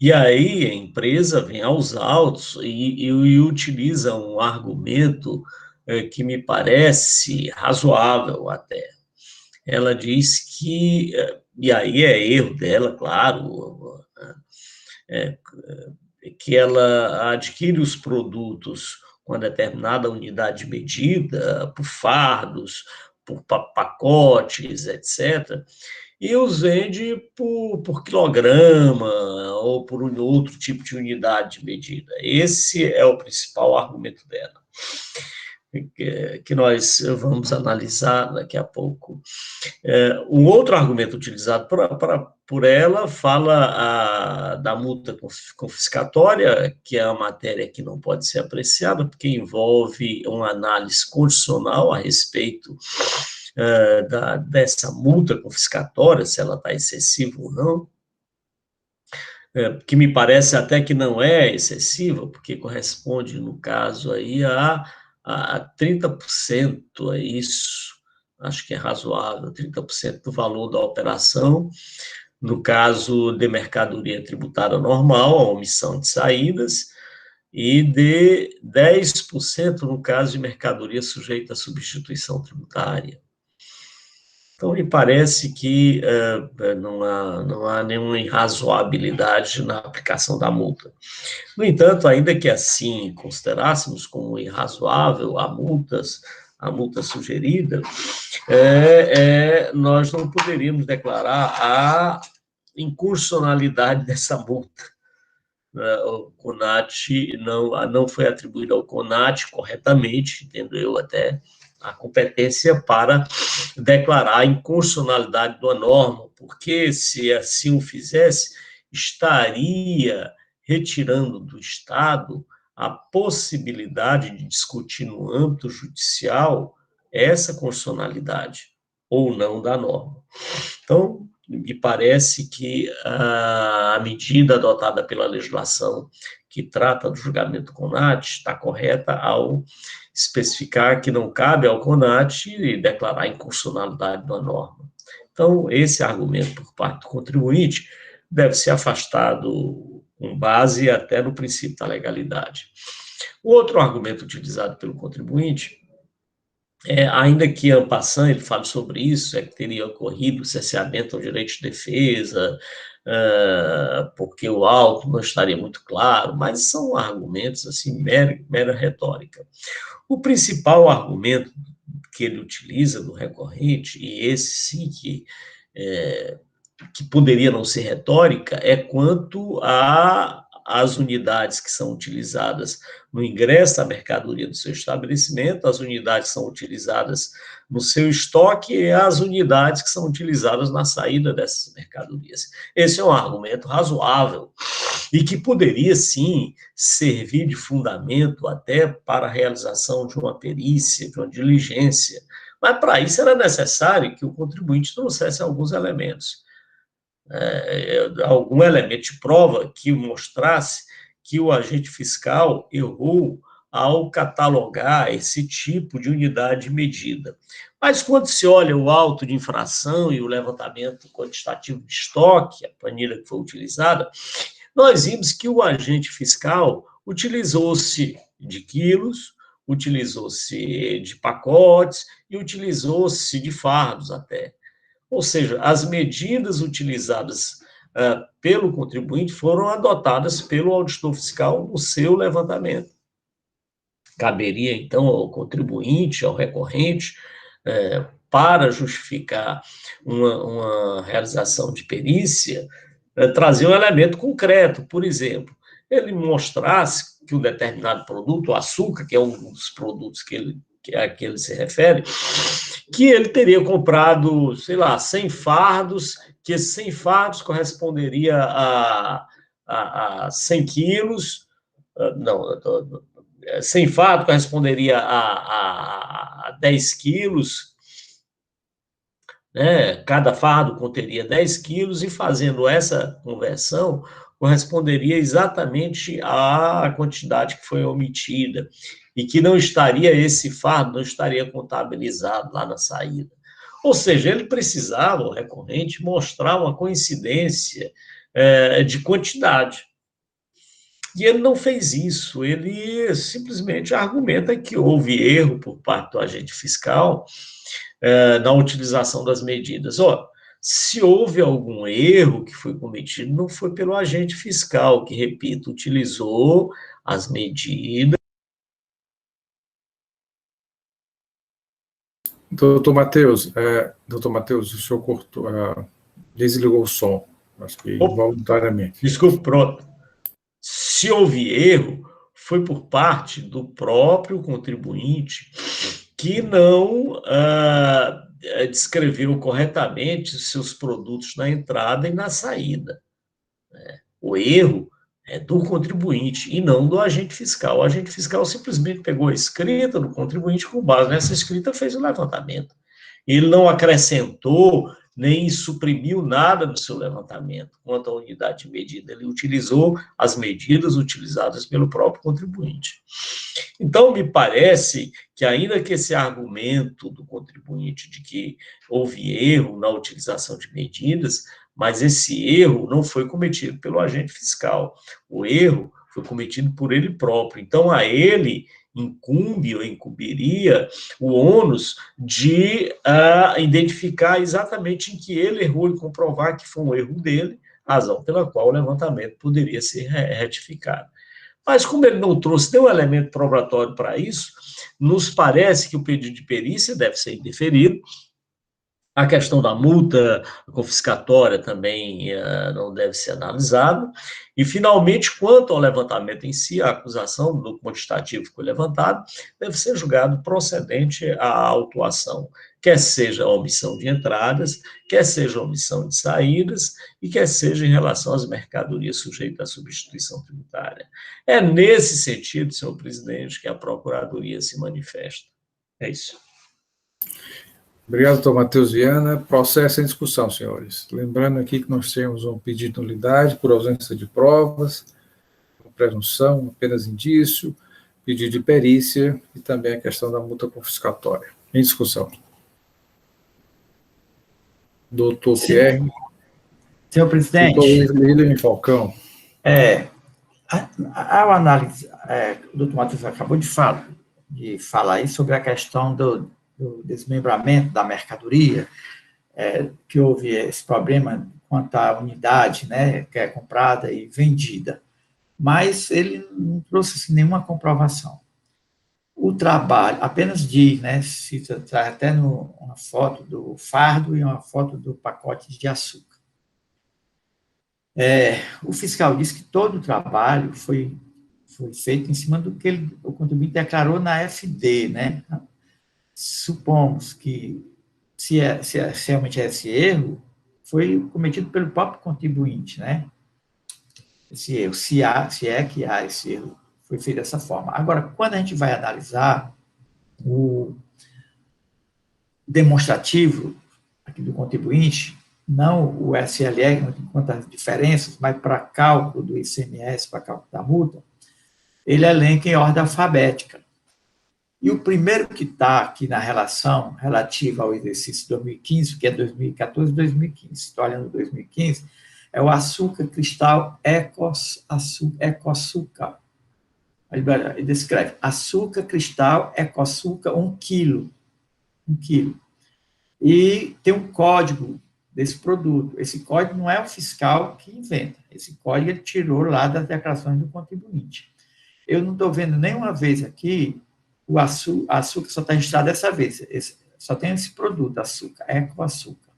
E aí a empresa vem aos autos e utiliza um argumento que me parece razoável até. Ela diz que, e aí é erro dela, claro, que ela adquire os produtos com uma determinada unidade de medida, por fardos, por pacotes, etc., e os vende por quilograma ou por outro tipo de unidade de medida. Esse é o principal argumento dela, que nós vamos analisar daqui a pouco. Um outro argumento utilizado por ela fala da multa confiscatória, que é uma matéria que não pode ser apreciada, porque envolve uma análise condicional a respeito dessa multa confiscatória, se ela está excessiva ou não, que me parece até que não é excessiva, porque corresponde, no caso, aí a 30%, é isso, acho que é razoável, 30% do valor da operação, no caso de mercadoria tributária normal, a omissão de saídas, e de 10% no caso de mercadoria sujeita à substituição tributária. Então, me parece que não há nenhuma irrazoabilidade na aplicação da multa. No entanto, ainda que assim considerássemos como irrazoável a multa sugerida, nós não poderíamos declarar a inconstitucionalidade dessa multa. O CONAT não foi atribuído ao CONAT corretamente, entendo eu até, a competência para declarar a inconstitucionalidade de uma norma, porque se assim o fizesse, estaria retirando do Estado a possibilidade de discutir no âmbito judicial essa constitucionalidade ou não da norma. Então, me parece que a medida adotada pela legislação que trata do julgamento do CONAT está correta ao especificar que não cabe ao CONAT declarar a inconstitucionalidade da norma. Então, esse argumento por parte do contribuinte deve ser afastado com base até no princípio da legalidade. O outro argumento utilizado pelo contribuinte ainda que en passant ele fale sobre isso, que teria ocorrido cerceamento ao direito de defesa, porque o auto não estaria muito claro, mas são argumentos, assim, mera retórica. O principal argumento que ele utiliza do recorrente, e esse sim que poderia não ser retórica, é quanto às unidades que são utilizadas no ingresso da mercadoria do seu estabelecimento, as unidades que são utilizadas no seu estoque e as unidades que são utilizadas na saída dessas mercadorias. Esse é um argumento razoável e que poderia, sim, servir de fundamento até para a realização de uma perícia, de uma diligência, mas para isso era necessário que o contribuinte trouxesse alguns elementos. Algum elemento de prova que mostrasse que o agente fiscal errou ao catalogar esse tipo de unidade de medida. Mas quando se olha o auto de infração e o levantamento quantitativo de estoque, a planilha que foi utilizada, nós vimos que o agente fiscal utilizou-se de quilos, utilizou-se de pacotes e utilizou-se de fardos até. Ou seja, as medidas utilizadas pelo contribuinte foram adotadas pelo auditor fiscal no seu levantamento. Caberia, então, ao contribuinte, ao recorrente, para justificar uma realização de perícia, trazer um elemento concreto. Por exemplo, ele mostrasse que um determinado produto, o açúcar, que é um dos produtos a que ele se refere, que ele teria comprado, sei lá, 100 fardos, que esses 100 fardos corresponderia a 100 quilos, não, 100 fardos corresponderia a 10 quilos, né? Cada fardo conteria 10 quilos, e fazendo essa conversão, corresponderia exatamente à quantidade que foi omitida, e que não estaria, esse fardo não estaria contabilizado lá na saída. Ou seja, ele precisava, o recorrente, mostrar uma coincidência de quantidade. E ele não fez isso, ele simplesmente argumenta que houve erro por parte do agente fiscal na utilização das medidas. Se houve algum erro que foi cometido, não foi pelo agente fiscal, que, repito, utilizou as medidas. Doutor Matheus, o senhor cortou, desligou o som, acho que involuntariamente. Desculpe, pronto. Se houve erro, foi por parte do próprio contribuinte que não descreveu corretamente seus produtos na entrada e na saída. O erro é do contribuinte e não do agente fiscal. O agente fiscal simplesmente pegou a escrita do contribuinte, com base nessa escrita fez o levantamento. Ele não acrescentou nem suprimiu nada no seu levantamento quanto à unidade de medida. Ele utilizou as medidas utilizadas pelo próprio contribuinte. Então, me parece que, ainda que esse argumento do contribuinte de que houve erro na utilização de medidas, mas esse erro não foi cometido pelo agente fiscal. O erro foi cometido por ele próprio. Então, a ele incumbe ou incumbiria o ônus de identificar exatamente em que ele errou e comprovar que foi um erro dele, razão pela qual o levantamento poderia ser retificado. Mas, como ele não trouxe nenhum elemento probatório para isso, nos parece que o pedido de perícia deve ser indeferido. A questão da multa confiscatória também não deve ser analisada. E, finalmente, quanto ao levantamento em si, a acusação do quantitativo que foi levantado deve ser julgado procedente à autuação, quer seja a omissão de entradas, quer seja a omissão de saídas e quer seja em relação às mercadorias sujeitas à substituição tributária. É nesse sentido, senhor presidente, que a Procuradoria se manifesta. É isso. Obrigado, doutor Matheus Viana. Processo em discussão, senhores. Lembrando aqui que nós temos um pedido de nulidade por ausência de provas, presunção, apenas indício, pedido de perícia e também a questão da multa confiscatória. Em discussão. Doutor Pierre. Senhor presidente. Doutor William Falcão. Ao análise, o doutor Matheus acabou de falar aí sobre a questão do desmembramento da mercadoria, que houve esse problema quanto à unidade, né, que é comprada e vendida, mas ele não trouxe assim, nenhuma comprovação. O trabalho apenas diz, né, cita até uma foto do fardo e uma foto do pacote de açúcar. O fiscal disse que todo o trabalho foi feito em cima do que o contribuinte declarou na FD, né? Supomos que, se realmente é esse erro, foi cometido pelo próprio contribuinte, né? Esse erro, se é que há esse erro, foi feito dessa forma. Agora, quando a gente vai analisar o demonstrativo aqui do contribuinte, não o SLR, quanto às diferenças, mas para cálculo do ICMS, para cálculo da multa, ele elenca em ordem alfabética. E o primeiro que está aqui na relação relativa ao exercício 2015, que é 2014 e 2015, estou olhando 2015, é o açúcar cristal Ecoçúcar. Ele descreve açúcar cristal Ecoçúcar 1 quilo. 1 quilo. E tem um código desse produto. Esse código não é o fiscal que inventa. Esse código ele tirou lá das declarações do contribuinte. Eu não estou vendo nenhuma vez aqui o açúcar só está registrado dessa vez. Só tem esse produto, açúcar, Ecoçúcar.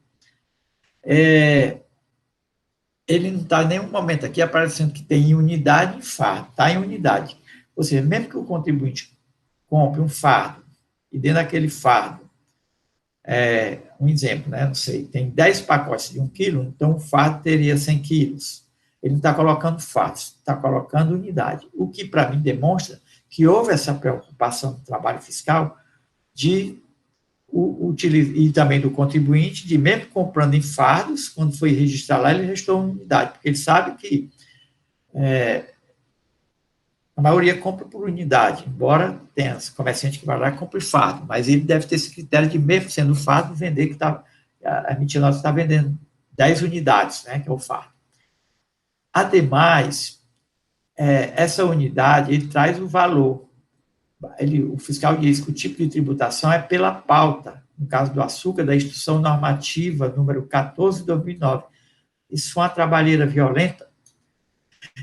Ele não está em nenhum momento aqui aparecendo que tem em unidade e fardo. Está em unidade. Ou seja, mesmo que o contribuinte compre um fardo, e dentro daquele fardo, um exemplo, né? Não sei, tem 10 pacotes de 1 quilo, então o fardo teria 100 quilos. Ele não está colocando fardos, está colocando unidade. O que, para mim, demonstra que houve essa preocupação do trabalho fiscal e também do contribuinte, de mesmo comprando em fardos, quando foi registrar lá, ele registrou unidade, porque ele sabe que a maioria compra por unidade, embora tenha comerciante que vai lá e compre fardo, mas ele deve ter esse critério de, mesmo sendo fardo, vender, que a Mitinose está vendendo 10 unidades, né, que é o fardo. Ademais, essa unidade, ele traz o valor. O fiscal diz que o tipo de tributação é pela pauta, no caso do açúcar, da Instrução Normativa número 14 de 2009. Isso foi uma trabalheira violenta.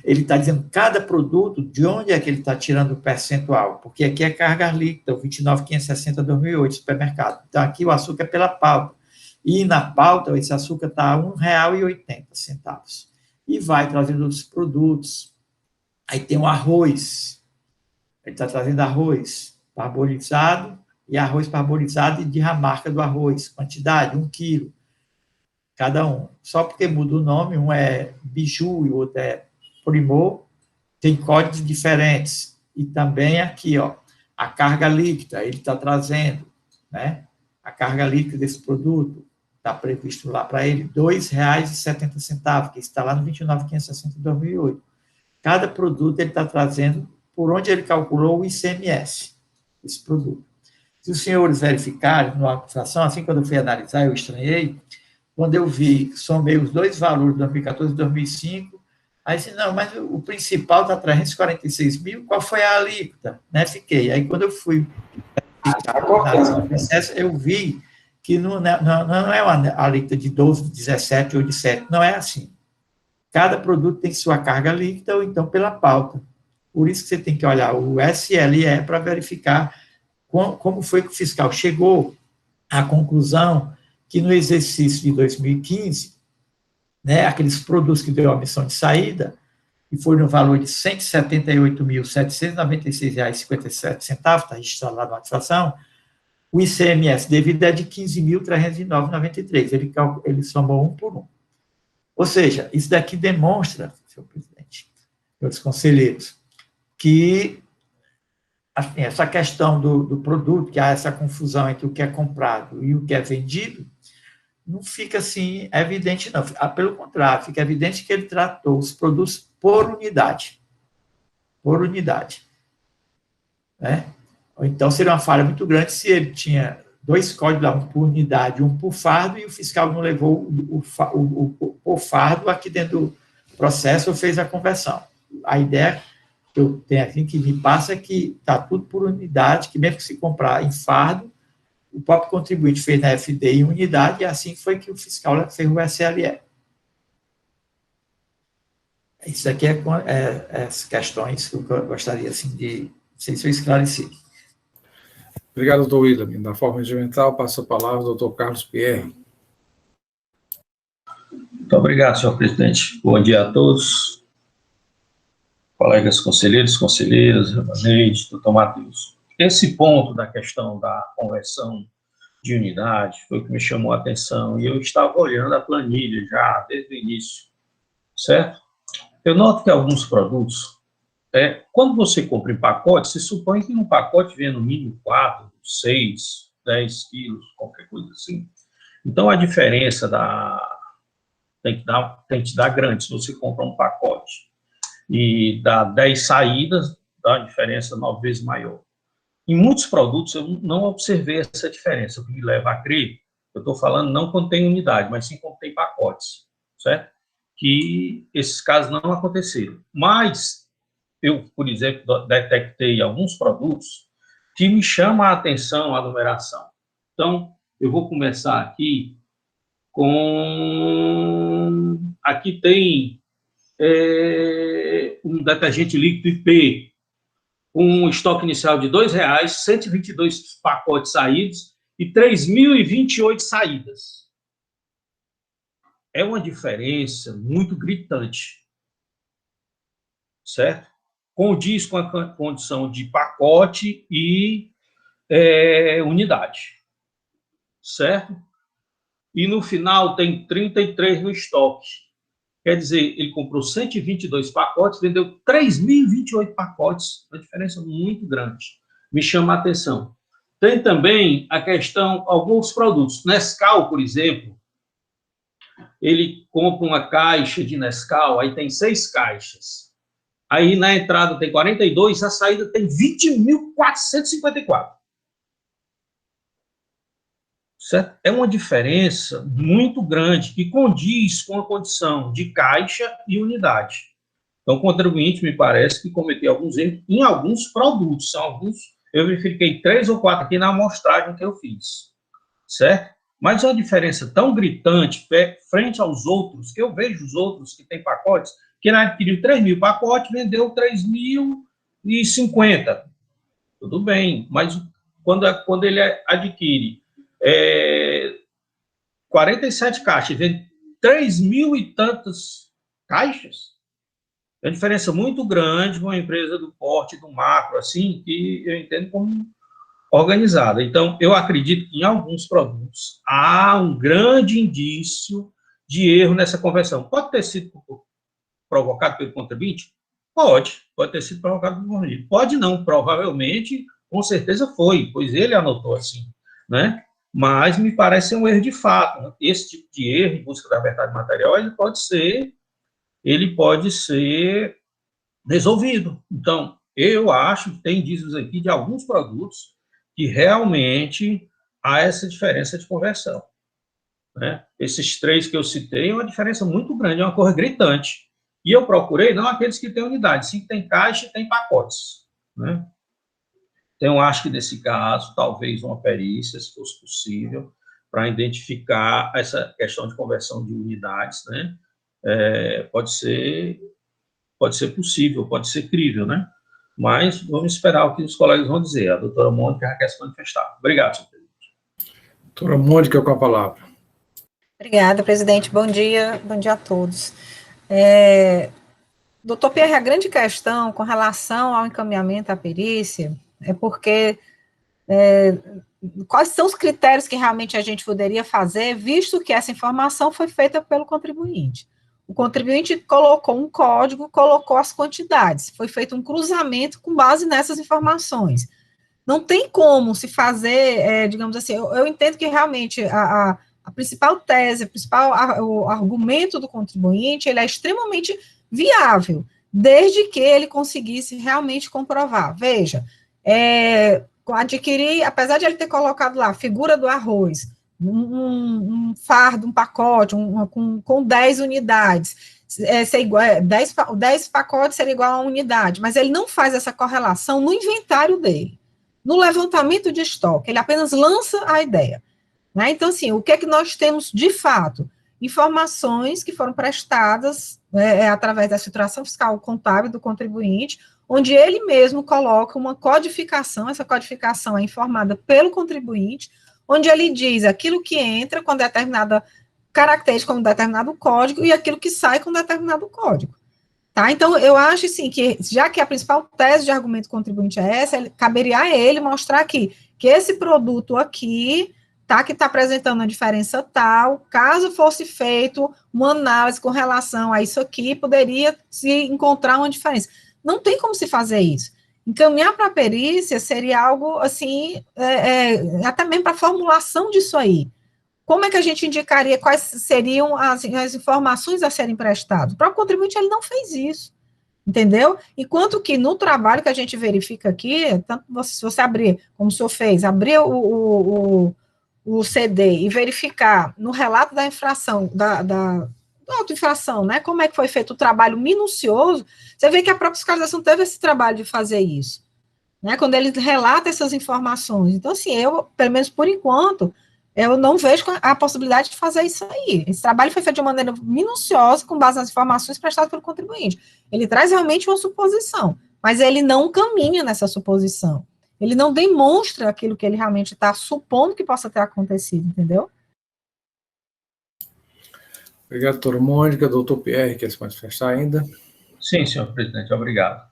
Ele está dizendo cada produto, de onde é que ele está tirando o percentual, porque aqui é carga líquida, o 29.560/2008, supermercado. Então, aqui o açúcar é pela pauta. E na pauta, esse açúcar está a R$ 1,80. E vai trazendo outros produtos. Aí tem o arroz. Ele está trazendo arroz parbolizado e arroz parbolizado e de a marca do arroz. Quantidade, 1 quilo. Cada um. Só porque muda o nome, um é Biju e o outro é Primor, tem códigos diferentes. E também aqui, ó, a carga líquida, ele está trazendo, né? A carga líquida desse produto está previsto lá para ele, R$ 2,70, que está lá no 29.560/2008. Cada produto ele está trazendo por onde ele calculou o ICMS, esse produto. Se os senhores verificarem na administração, assim, quando eu fui analisar, eu estranhei, quando eu vi, somei os dois valores, 2014 e 2005, aí disse, não, mas o principal está 346 mil, qual foi a alíquota? Né, fiquei. Aí, quando eu fui eu vi que não é uma alíquota de 12, de 17 ou de 7, não é assim. Cada produto tem sua carga líquida ou então pela pauta. Por isso que você tem que olhar o SLE para verificar como foi que o fiscal chegou à conclusão que no exercício de 2015, né, aqueles produtos que deu a omissão de saída, que foi no valor de R$ 178.796,57, está registrado lá na administração, o ICMS devido é de R$ 15.309,93. Ele somou um por um. Ou seja, isso daqui demonstra, senhor presidente, senhores conselheiros, que assim, essa questão do produto, que há essa confusão entre o que é comprado e o que é vendido, não fica assim evidente, não. Pelo contrário, fica evidente que ele tratou os produtos por unidade. Por unidade. Né? Então, seria uma falha muito grande se ele tinha 2 códigos, um por unidade e um por fardo, e o fiscal não levou o fardo aqui dentro do processo ou fez a conversão. A ideia que eu tenho aqui, que me passa, é que está tudo por unidade, que mesmo que se comprar em fardo, o próprio contribuinte fez na FD em unidade, e assim foi que o fiscal fez o SLE. Isso aqui as questões que eu gostaria, assim, de... Não sei se eu esclareci. Obrigado, doutor William. Da forma regimental, passo a palavra ao doutor Carlos Pierre. Muito obrigado, senhor presidente. Bom dia a todos, colegas conselheiros, conselheiras, Evanete, doutor Matheus. Esse ponto da questão da conversão de unidade foi o que me chamou a atenção, e eu estava olhando a planilha já desde o início, certo? Eu noto que alguns produtos, quando você compra em pacote, se supõe que no pacote vem no mínimo 4, 6, 10 quilos, qualquer coisa assim. Então, a diferença tem que dar grande. Se você compra um pacote e dá 10 saídas, dá uma diferença 9 vezes maior. Em muitos produtos, eu não observei essa diferença, o que me leva a crer, eu estou falando não quando tem unidade, mas sim quando tem pacotes, certo? Que esses casos não aconteceram. Mas eu, por exemplo, detectei alguns produtos que me chamam a atenção a numeração. Então, eu vou começar aqui com... Aqui tem um detergente líquido IP, um estoque inicial de R$2, 122 pacotes saídos e 3.028 saídas. É uma diferença muito gritante, certo? Condiz com a condição de pacote e unidade, certo? E no final tem 33 no estoque. Quer dizer, ele comprou 122 pacotes, vendeu 3.028 pacotes, uma diferença muito grande. Me chama a atenção. Tem também a questão, alguns produtos. Nescau, por exemplo, ele compra uma caixa de Nescau, aí tem 6 caixas. Aí na entrada tem 42, a saída tem 20.454. Certo? É uma diferença muito grande que condiz com a condição de caixa e unidade. Então, o contribuinte me parece que cometeu alguns erros em alguns produtos. São alguns, eu verifiquei 3 ou 4 aqui na amostragem que eu fiz. Certo? Mas é uma diferença tão gritante frente aos outros, que eu vejo os outros que têm pacotes, que ele adquiriu 3.000 pacotes, vendeu 3.050. Tudo bem, mas quando ele adquire 47 caixas, vende 3.000 e tantas caixas, é uma diferença muito grande com uma empresa do porte, do macro, assim, que eu entendo como organizada. Então, eu acredito que em alguns produtos há um grande indício de erro nessa conversão. Pode ter sido provocado pelo contribuinte? Pode ter sido provocado pelo contribuinte. Pode não, provavelmente, com certeza foi, pois ele anotou assim, né? Mas me parece ser um erro de fato. Né? Esse tipo de erro em busca da verdade material, ele pode ser resolvido. Então, eu acho que tem indícios aqui de alguns produtos que realmente há essa diferença de conversão. Né? Esses 3 que eu citei é uma diferença muito grande, é uma coisa gritante. E eu procurei não aqueles que têm unidade, sim que tem caixa e tem pacotes. Né? Então, eu acho que nesse caso, talvez uma perícia, se fosse possível, para identificar essa questão de conversão de unidades, né? Pode ser possível, pode ser crível, né? Mas vamos esperar o que os colegas vão dizer. A doutora Mônica já quer se manifestar. Obrigado, senhor presidente. Doutora Mônica, com a palavra. Obrigada, presidente. Bom dia a todos. Doutor Pierre, a grande questão com relação ao encaminhamento à perícia é porque quais são os critérios que realmente a gente poderia fazer, visto que essa informação foi feita pelo contribuinte. o contribuinte colocou um código, colocou as quantidades, foi feito um cruzamento com base nessas informações. Não tem como se fazer, digamos assim, eu entendo que realmente a principal tese, o argumento do contribuinte, ele é extremamente viável, desde que ele conseguisse realmente comprovar. Veja, adquirir, apesar de ele ter colocado lá a figura do arroz, um fardo, um pacote, com 10 unidades, ser igual, 10 pacotes seria igual a uma unidade, mas ele não faz essa correlação no inventário dele. No levantamento de estoque, ele apenas lança a ideia. Né? Então, assim, o que é que nós temos de fato? Informações que foram prestadas através da escrituração fiscal contábil do contribuinte, onde ele mesmo coloca uma codificação, essa codificação é informada pelo contribuinte, onde ele diz aquilo que entra com determinada característica, com determinado código, e aquilo que sai com determinado código. Tá? Então, eu acho, assim, que já que a principal tese de argumento do contribuinte é essa, caberia a ele mostrar aqui que esse produto aqui, tá, que está apresentando uma diferença tal, caso fosse feito uma análise com relação a isso aqui, poderia se encontrar uma diferença. Não tem como se fazer isso. Encaminhar para a perícia seria algo, assim, até mesmo para a formulação disso aí. Como é que a gente indicaria quais seriam as informações a serem prestadas? O próprio contribuinte, ele não fez isso, entendeu? Enquanto que no trabalho que a gente verifica aqui, tanto se você abrir, como o senhor fez, abrir o CD e verificar no relato da infração, da autoinfração, né, como é que foi feito o trabalho minucioso, você vê que a própria fiscalização teve esse trabalho de fazer isso, né, quando ele relata essas informações. Então, assim, eu, pelo menos por enquanto, eu não vejo a possibilidade de fazer isso aí. Esse trabalho foi feito de maneira minuciosa, com base nas informações prestadas pelo contribuinte. Ele traz realmente uma suposição, mas ele não caminha nessa suposição. Ele não demonstra aquilo que ele realmente está supondo que possa ter acontecido, entendeu? Obrigado, doutora Mônica. Doutor Pierre, quer se manifestar ainda? Sim, senhor presidente, obrigado.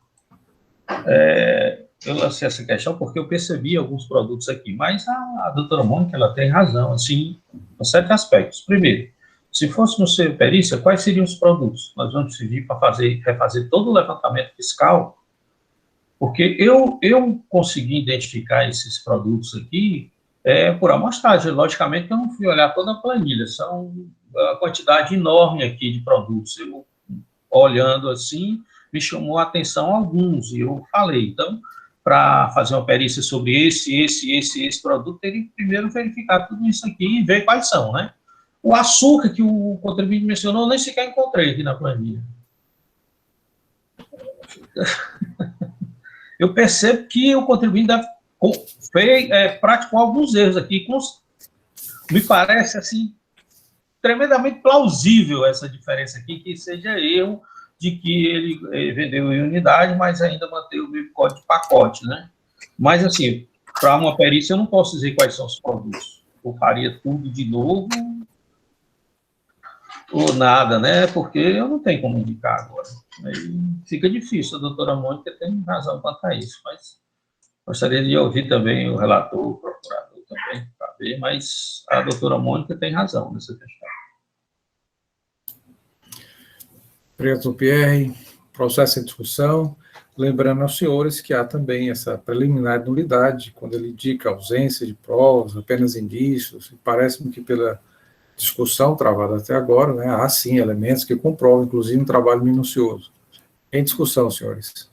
Eu lancei essa questão porque eu percebi alguns produtos aqui, mas a doutora Mônica, ela tem razão, assim, em certos aspectos. Primeiro, se fôssemos ser perícia, quais seriam os produtos? Nós vamos decidir para refazer todo o levantamento fiscal, porque eu consegui identificar esses produtos aqui por amostragem. Logicamente que eu não fui olhar toda a planilha, são uma quantidade enorme aqui de produtos. Eu, olhando assim, me chamou a atenção alguns, e eu falei, então, para fazer uma perícia sobre esse produto, teria que primeiro verificar tudo isso aqui e ver quais são, né? O açúcar que o contribuinte mencionou, nem sequer encontrei aqui na planilha. Eu percebo que o contribuinte praticou alguns erros aqui, me parece, assim, tremendamente plausível essa diferença aqui, que seja erro de que ele vendeu em unidade, mas ainda manteve o mesmo código de pacote, né? Mas, assim, para uma perícia, eu não posso dizer quais são os produtos. Eu faria tudo de novo ou nada, né? Porque eu não tenho como indicar agora. Aí fica difícil, a doutora Mônica tem razão quanto a isso, mas gostaria de ouvir também o relator, o procurador também, para ver, mas a doutora Mônica tem razão nessa questão. Obrigado, doutor Pierre. Processo em discussão. Lembrando aos senhores que há também essa preliminar de nulidade, quando ele indica ausência de provas, apenas indícios. Parece-me que pela discussão travada até agora, né, há sim elementos que comprovam, inclusive, um trabalho minucioso. Em discussão, senhores.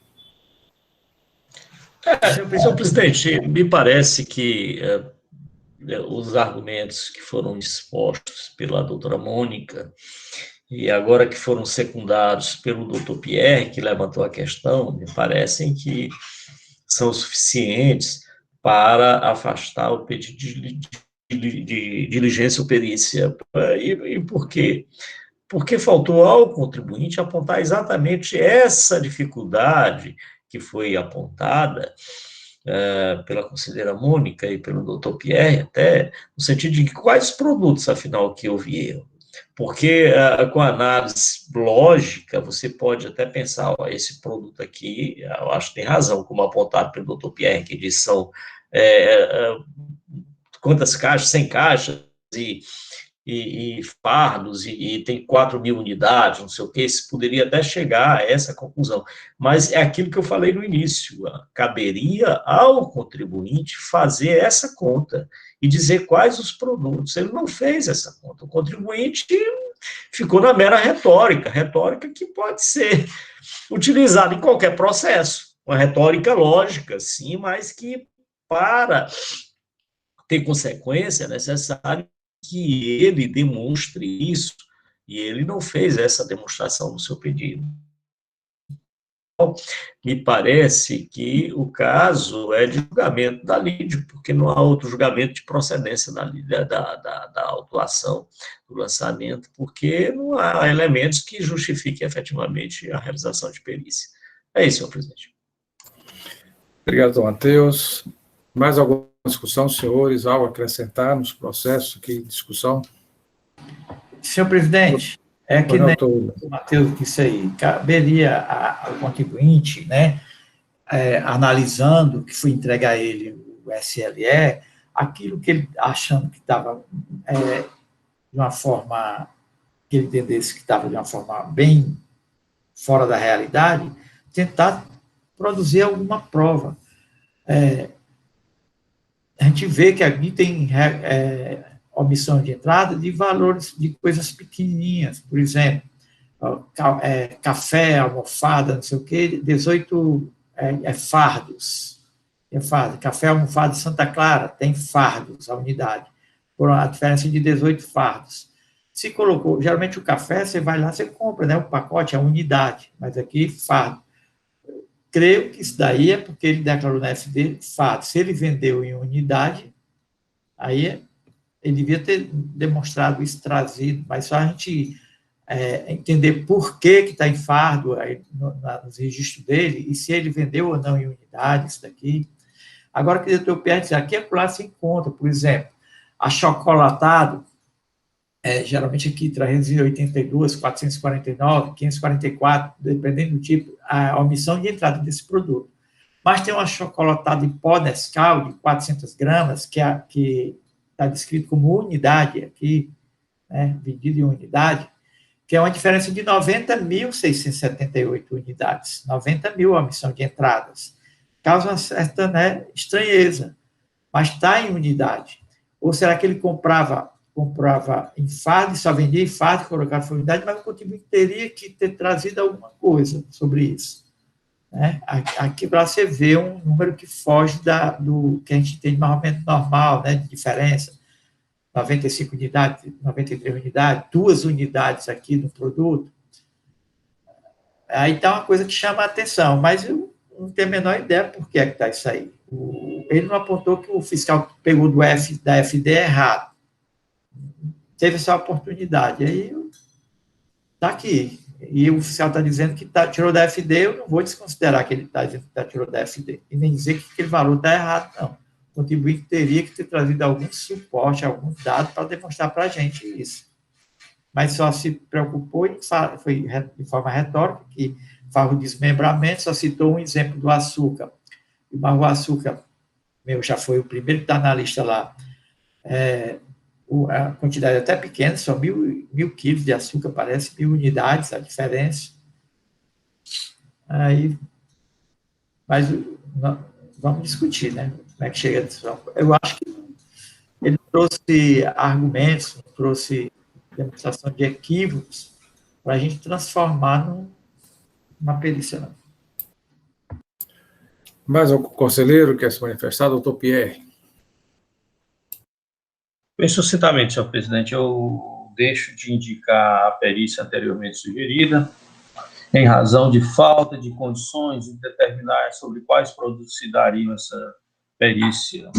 Senhor presidente, me parece que os argumentos que foram expostos pela doutora Mônica e agora que foram secundados pelo doutor Pierre, que levantou a questão, me parecem que são suficientes para afastar o pedido de diligência ou perícia. E por quê? Porque faltou ao contribuinte apontar exatamente essa dificuldade que foi apontada pela conselheira Mônica e pelo doutor Pierre, até no sentido de quais produtos, afinal, que houve erro. Porque com análise lógica, você pode até pensar, ó, esse produto aqui, eu acho que tem razão, como apontado pelo doutor Pierre, que diz são quantas caixas, 100 caixas, e e fardos, e tem 4.000 unidades, não sei o quê, se poderia até chegar a essa conclusão. Mas é aquilo que eu falei no início, caberia ao contribuinte fazer essa conta e dizer quais os produtos. Ele não fez essa conta. O contribuinte ficou na mera retórica que pode ser utilizada em qualquer processo. Uma retórica lógica, sim, mas que, para ter consequência, é necessário que ele demonstre isso, e ele não fez essa demonstração no seu pedido. Me parece que o caso é de julgamento da lide, porque não há outro julgamento de procedência da autuação, do lançamento, porque não há elementos que justifiquem efetivamente a realização de perícia. É isso, senhor presidente. Obrigado, Matheus. Mais alguma discussão, senhores? Algo a acrescentar nos processos aqui de discussão? Senhor presidente, é que nem o Matheus disse aí, caberia ao contribuinte, né, analisando que foi entregar a ele o SLE, aquilo que ele achando que estava de uma forma, que ele entendesse que estava de uma forma bem fora da realidade, tentar produzir alguma prova. A gente vê que aqui tem omissão de entrada de valores de coisas pequenininhas, por exemplo, café, almofada, não sei o quê, 18 fardos. Café, almofada Santa Clara tem fardos, a unidade, por a diferença de 18 fardos. Se colocou, geralmente o café, você vai lá, você compra, né, o pacote, a unidade, mas aqui, fardo. Creio que isso daí é porque ele declarou na FD fardo. Se ele vendeu em unidade, aí ele devia ter demonstrado isso, trazido, mas só a gente entender por que está em fardo aí nos registros dele, e se ele vendeu ou não em unidade, isso daqui. Agora, que o doutor Pierre diz, aqui e acolá se encontra, por exemplo, achocolatado, geralmente aqui 382, 449, 544, dependendo do tipo, a omissão de entrada desse produto. Mas tem um achocolatado em pó Nescau de 400 gramas, que está descrito como unidade aqui, né, vendido em unidade, que é uma diferença de 90.678 unidades, 90.000 a omissão de entradas. Causa uma certa, né, estranheza, mas está em unidade. Ou será que ele comprava em fardo, só vendia em fardo, colocava em unidade, mas o contribuinte teria que ter trazido alguma coisa sobre isso. Né? Aqui para você ver um número que foge do que a gente tem de mais ou menos normal, né, de diferença, 95 unidades, 93 unidades, 2 unidades aqui no produto. Aí está uma coisa que chama a atenção, mas eu não tenho a menor ideia por que é que está isso aí. Ele não apontou que o fiscal pegou da FD errado. Teve essa oportunidade, aí está aqui. E o fiscal está dizendo que tirou da FD, eu não vou desconsiderar que ele está dizendo que tirou da FD, e nem dizer que aquele valor está errado, não. O contribuinte teria que ter trazido algum suporte, algum dado para demonstrar para a gente isso. Mas só se preocupou, foi de forma retórica, que faz o desmembramento, só citou um exemplo do açúcar. Mas o açúcar, já foi o primeiro que está na lista lá, a quantidade é até pequena, só 1.000 quilos de açúcar, parece 1.000 unidades, a diferença. Aí, mas vamos discutir, né? Como é que chega a decisão. Eu acho que ele trouxe argumentos, trouxe demonstração de equívocos para a gente transformar numa perícia. Não. Mais algum conselheiro quer se manifestar? Doutor Pierre. Bem, sucintamente, senhor presidente, eu deixo de indicar a perícia anteriormente sugerida, em razão de falta de condições de determinar sobre quais produtos se dariam essa perícia,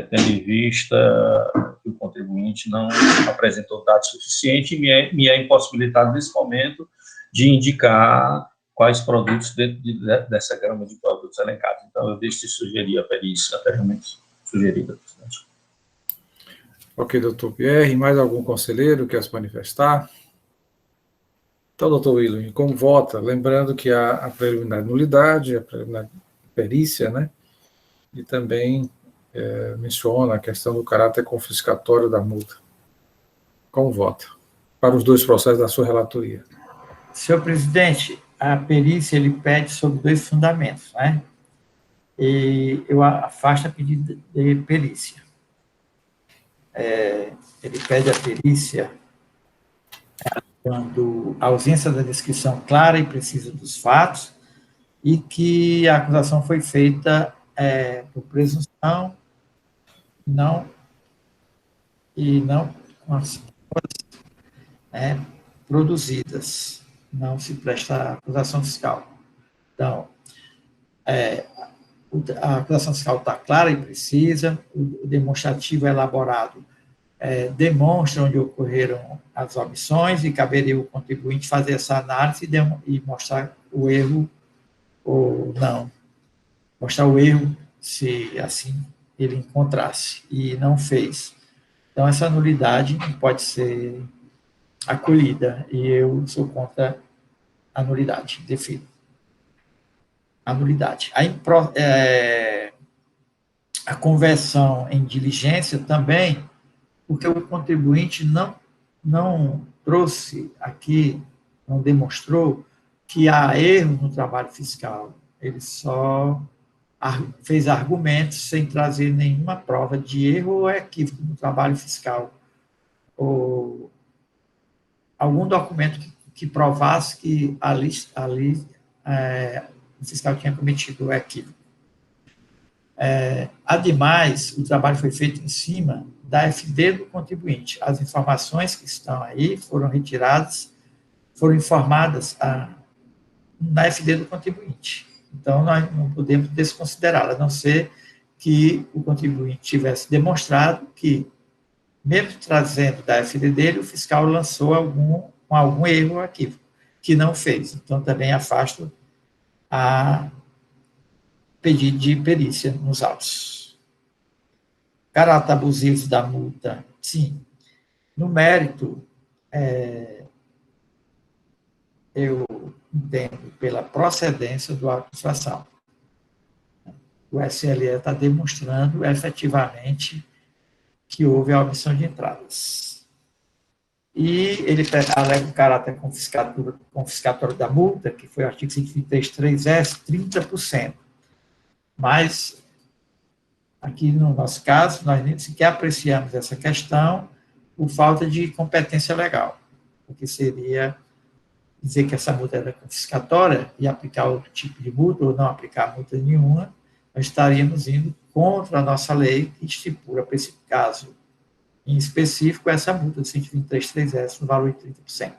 tendo em vista que o contribuinte não apresentou dados suficientes e me é impossibilitado, nesse momento, de indicar quais produtos dentro dessa gama de produtos elencados. Então, eu deixo de sugerir a perícia anteriormente sugerida, presidente. Ok, doutor Pierre. Mais algum conselheiro quer se manifestar? Então, doutor William, como vota? Lembrando que há a preliminar nulidade, a preliminar perícia, né? E também menciona a questão do caráter confiscatório da multa. Como vota? Para os dois processos da sua relatoria. Senhor presidente, a perícia ele pede sobre 2 fundamentos, né? E eu afasto a pedido de perícia. Ele pede a perícia quando a ausência da descrição clara e precisa dos fatos e que a acusação foi feita por presunção não com as provas produzidas, não se presta a acusação fiscal. Então, a acusação fiscal está clara e precisa, o demonstrativo elaborado demonstra onde ocorreram as omissões e caberia o contribuinte fazer essa análise e mostrar o erro ou não. Mostrar o erro, se assim ele encontrasse, e não fez. Então, essa nulidade não pode ser acolhida, e eu sou contra a nulidade, defino. A nulidade. A conversão em diligência também, porque o contribuinte não trouxe aqui, não demonstrou que há erro no trabalho fiscal. Ele só fez argumentos sem trazer nenhuma prova de erro ou equívoco no trabalho fiscal, ou algum documento que provasse que ali o fiscal tinha cometido o equívoco. Ademais, o trabalho foi feito em cima da FD do contribuinte. As informações que estão aí foram retiradas, foram informadas na FD do contribuinte. Então, nós não podemos desconsiderá-la, a não ser que o contribuinte tivesse demonstrado que, mesmo trazendo da FD dele, o fiscal lançou algum erro aqui, que não fez. Então, também afasto a pedido de perícia nos autos. Caráter abusivo da multa, sim. No mérito, eu entendo pela procedência do auto de infração. O SLE está demonstrando efetivamente que houve a omissão de entradas. E ele alega o caráter confiscatório da multa, que foi o artigo 123.3s, 30%. Mas, aqui no nosso caso, nós nem sequer apreciamos essa questão por falta de competência legal, porque seria dizer que essa multa era confiscatória e aplicar outro tipo de multa, ou não aplicar multa nenhuma, nós estaríamos indo contra a nossa lei, que estipula, para esse caso em específico, essa multa de 123.3s no valor de 30%.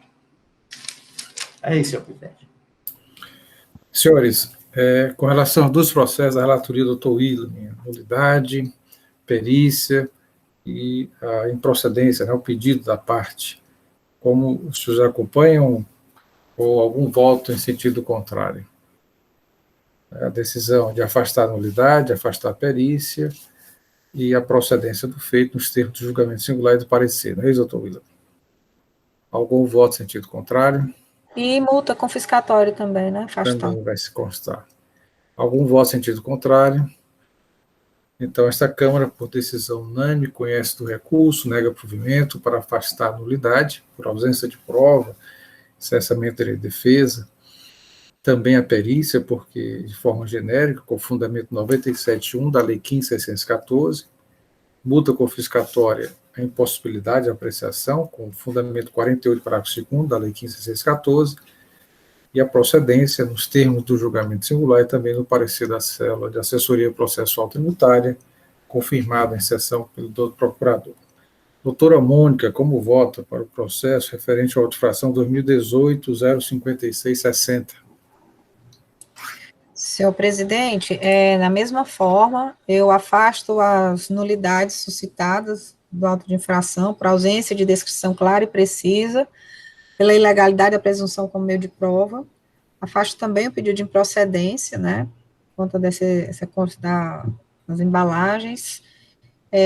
É isso, senhor presidente. Senhores, com relação aos dois processos, a relatoria do doutor William, nulidade, perícia e a improcedência, né, o pedido da parte, como os senhores acompanham, ou algum voto em sentido contrário? A decisão de afastar a nulidade, afastar a perícia e a procedência do feito nos termos do julgamento singular e do parecer. Não é isso, doutor William? Algum voto em sentido contrário? E multa confiscatória também, né? Afastar. Também vai se constar. Algum voto em sentido contrário? Então, esta Câmara, por decisão unânime, conhece do recurso, nega provimento para afastar a nulidade, por ausência de prova, cessamento de defesa, também a perícia, porque, de forma genérica, com fundamento 97.1 da Lei 15.614, multa confiscatória, a impossibilidade de apreciação, com fundamento 48, parágrafo 2º da Lei 15.614, e a procedência nos termos do julgamento singular e também no parecer da célula de assessoria processual tributária, confirmado em sessão pelo doutor procurador. Doutora Mônica, como vota para o processo referente à auto-infração 2018-05660? Senhor presidente, da mesma forma, eu afasto as nulidades suscitadas do auto de infração por ausência de descrição clara e precisa, pela ilegalidade da presunção como meio de prova. Afasto também o pedido de improcedência, né, por conta essa conta das embalagens.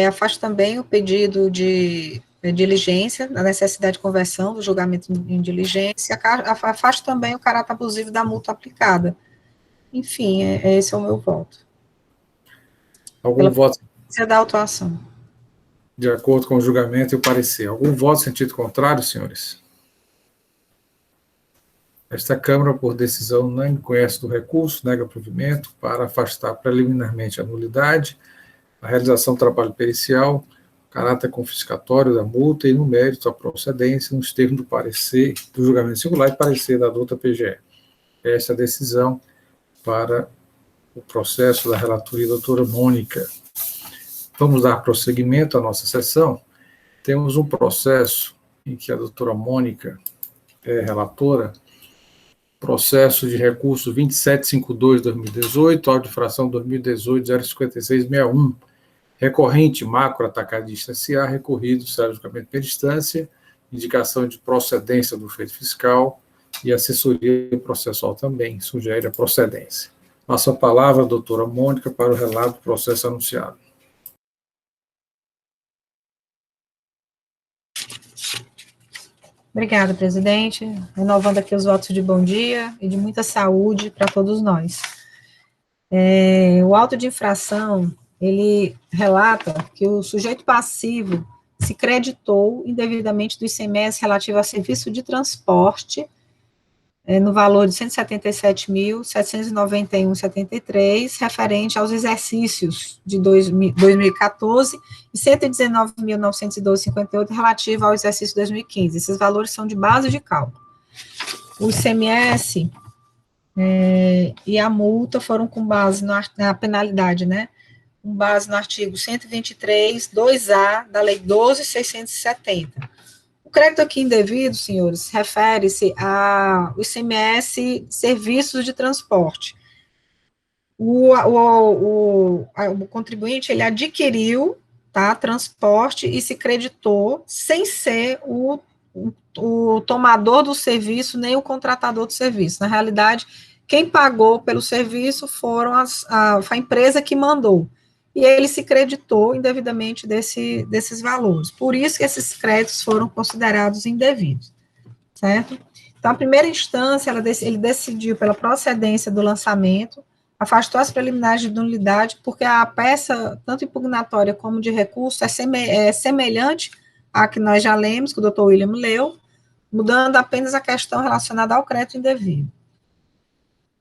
Afasto também o pedido de diligência, da necessidade de conversão do julgamento em diligência. Afasto também o caráter abusivo da multa aplicada. Enfim, esse é o meu voto. Algum voto? Da autuação. De acordo com o julgamento e o parecer. Algum voto em sentido contrário, senhores? Esta Câmara, por decisão unânime, conhece do recurso, nega provimento para afastar preliminarmente a nulidade, a realização do trabalho pericial, caráter confiscatório da multa e no mérito a procedência nos termos do parecer, do julgamento singular e parecer da douta PGE. Esta decisão para o processo da relatoria doutora Mônica. Vamos dar prosseguimento à nossa sessão. Temos um processo em que a doutora Mônica é relatora, processo de recurso 2752-2018, auto-infração 2018-05661, recorrente macro atacadista SA, recorrido, será julgamento per instância, indicação de procedência do feito fiscal e assessoria processual também, sugere a procedência. Passo a palavra à doutora Mônica para o relato do processo anunciado. Obrigada, presidente. Renovando aqui os votos de bom dia e de muita saúde para todos nós. O auto de infração, ele relata que o sujeito passivo se creditou indevidamente do ICMS relativo a serviço de transporte, no valor de R$ 177.791,73, referente aos exercícios de 2014 e R$ 119.912,58, relativo ao exercício 2015. Esses valores são de base de cálculo. O ICMS e a multa foram com base na penalidade, né? Com base no artigo 123, 2A da Lei 12.670. O crédito aqui indevido, senhores, refere-se ao ICMS serviços de transporte. O contribuinte, ele adquiriu, tá, transporte e se creditou sem ser o tomador do serviço, nem o contratador do serviço. Na realidade, quem pagou pelo serviço foi a empresa que mandou. E ele se creditou indevidamente desses valores. Por isso que esses créditos foram considerados indevidos, certo? Então, a primeira instância, ele decidiu pela procedência do lançamento, afastou as preliminares de nulidade, porque a peça, tanto impugnatória como de recurso, é semelhante à que nós já lemos, que o doutor William leu, mudando apenas a questão relacionada ao crédito indevido.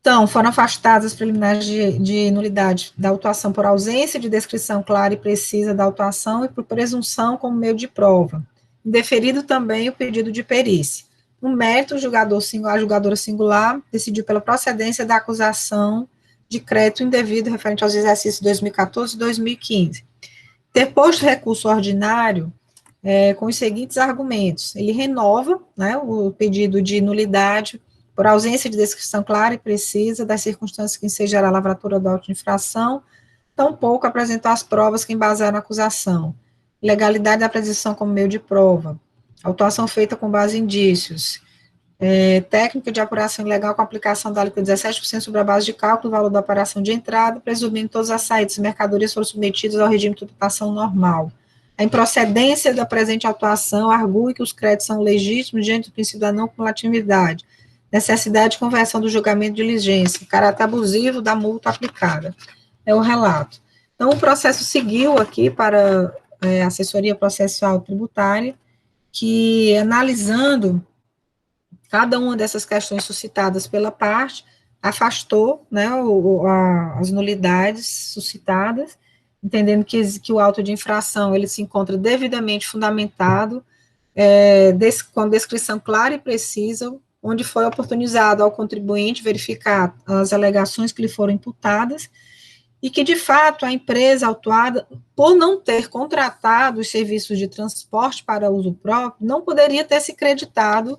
Então, foram afastadas as preliminares de nulidade da autuação por ausência de descrição clara e precisa da autuação e por presunção como meio de prova. Indeferido também o pedido de perícia. No mérito, a julgadora singular decidiu pela procedência da acusação de crédito indevido referente aos exercícios 2014 e 2015. Ter posto recurso ordinário com os seguintes argumentos. Ele renova, né, o pedido de nulidade por ausência de descrição clara e precisa das circunstâncias que ensejaram a lavratura da auto-infração, tampouco apresentou as provas que embasaram a acusação, legalidade da apreensão como meio de prova, autuação feita com base em indícios, técnica de apuração ilegal com aplicação da alíquota de 17% sobre a base de cálculo do valor da operação de entrada, presumindo todas as saídas e mercadorias foram submetidas ao regime de tributação normal. A improcedência da presente autuação argue que os créditos são legítimos diante do princípio da não cumulatividade, necessidade de conversão do julgamento de diligência, caráter abusivo da multa aplicada. É o relato. Então, o processo seguiu aqui para a assessoria processual tributária, que, analisando cada uma dessas questões suscitadas pela parte, afastou, né, as nulidades suscitadas, entendendo que o auto de infração ele se encontra devidamente fundamentado, com descrição clara e precisa, onde foi oportunizado ao contribuinte verificar as alegações que lhe foram imputadas, e que, de fato, a empresa autuada, por não ter contratado os serviços de transporte para uso próprio, não poderia ter se creditado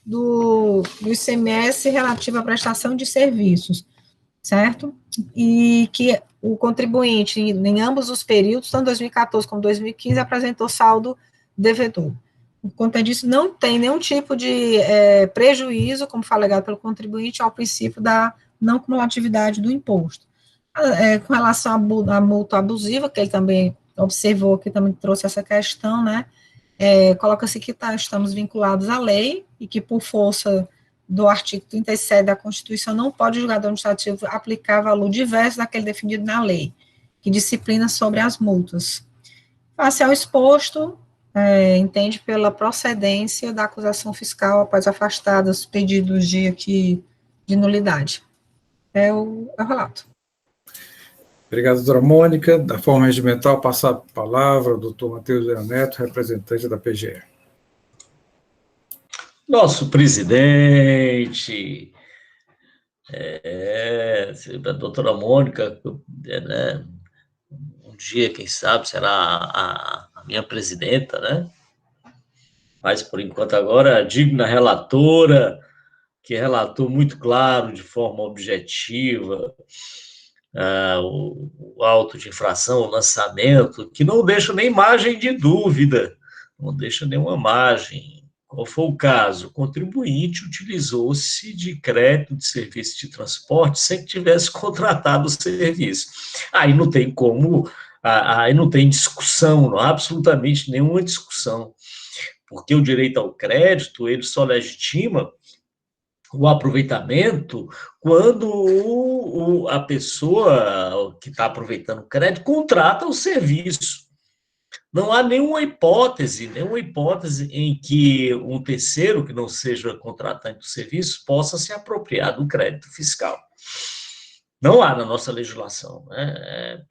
do ICMS relativo à prestação de serviços, certo? E que o contribuinte, em ambos os períodos, tanto 2014 como 2015, apresentou saldo devedor. Por conta disso, não tem nenhum tipo de prejuízo, como foi alegado pelo contribuinte, ao princípio da não cumulatividade do imposto. Com relação à multa abusiva, que ele também observou, que também trouxe essa questão, né, coloca-se que estamos vinculados à lei e que, por força do artigo 37 da Constituição, não pode o julgador administrativo aplicar valor diverso daquele definido na lei, que disciplina sobre as multas. Face ao exposto, entende pela procedência da acusação fiscal após afastados os pedidos de nulidade. É o relato. Obrigado, doutora Mônica. Da forma regimental, passar a palavra ao doutor Matheus Vera Neto, representante da PGE. Nosso presidente, a doutora Mônica, né, um dia, quem sabe, será a minha presidenta, né? Mas, por enquanto, agora, digna relatora, que relatou muito claro, de forma objetiva, o auto de infração, o lançamento, que não deixa nem margem de dúvida, não deixa nenhuma margem. Qual foi o caso? O contribuinte utilizou-se de crédito de serviço de transporte sem que tivesse contratado o serviço. Aí não tem como, aí não tem discussão, não há absolutamente nenhuma discussão, porque o direito ao crédito, ele só legitima o aproveitamento quando a pessoa que está aproveitando o crédito contrata o serviço. Não há nenhuma hipótese em que um terceiro, que não seja contratante do serviço, possa se apropriar do crédito fiscal. Não há na nossa legislação, né?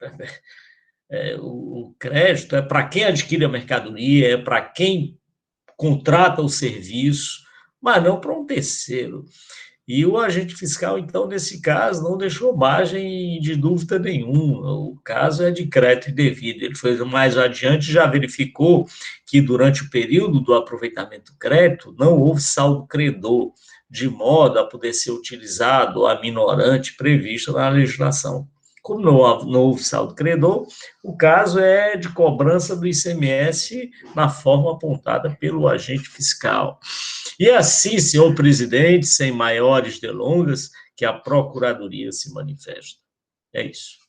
O crédito é para quem adquire a mercadoria, é para quem contrata o serviço, mas não para um terceiro. E o agente fiscal, então, nesse caso, não deixou margem de dúvida nenhuma. O caso é de crédito indevido. Ele foi mais adiante, já verificou que durante o período do aproveitamento do crédito não houve saldo credor, de modo a poder ser utilizado a minorante prevista na legislação. Como não houve saldo credor, o caso é de cobrança do ICMS na forma apontada pelo agente fiscal. E assim, senhor presidente, sem maiores delongas, que a Procuradoria se manifesta. É isso.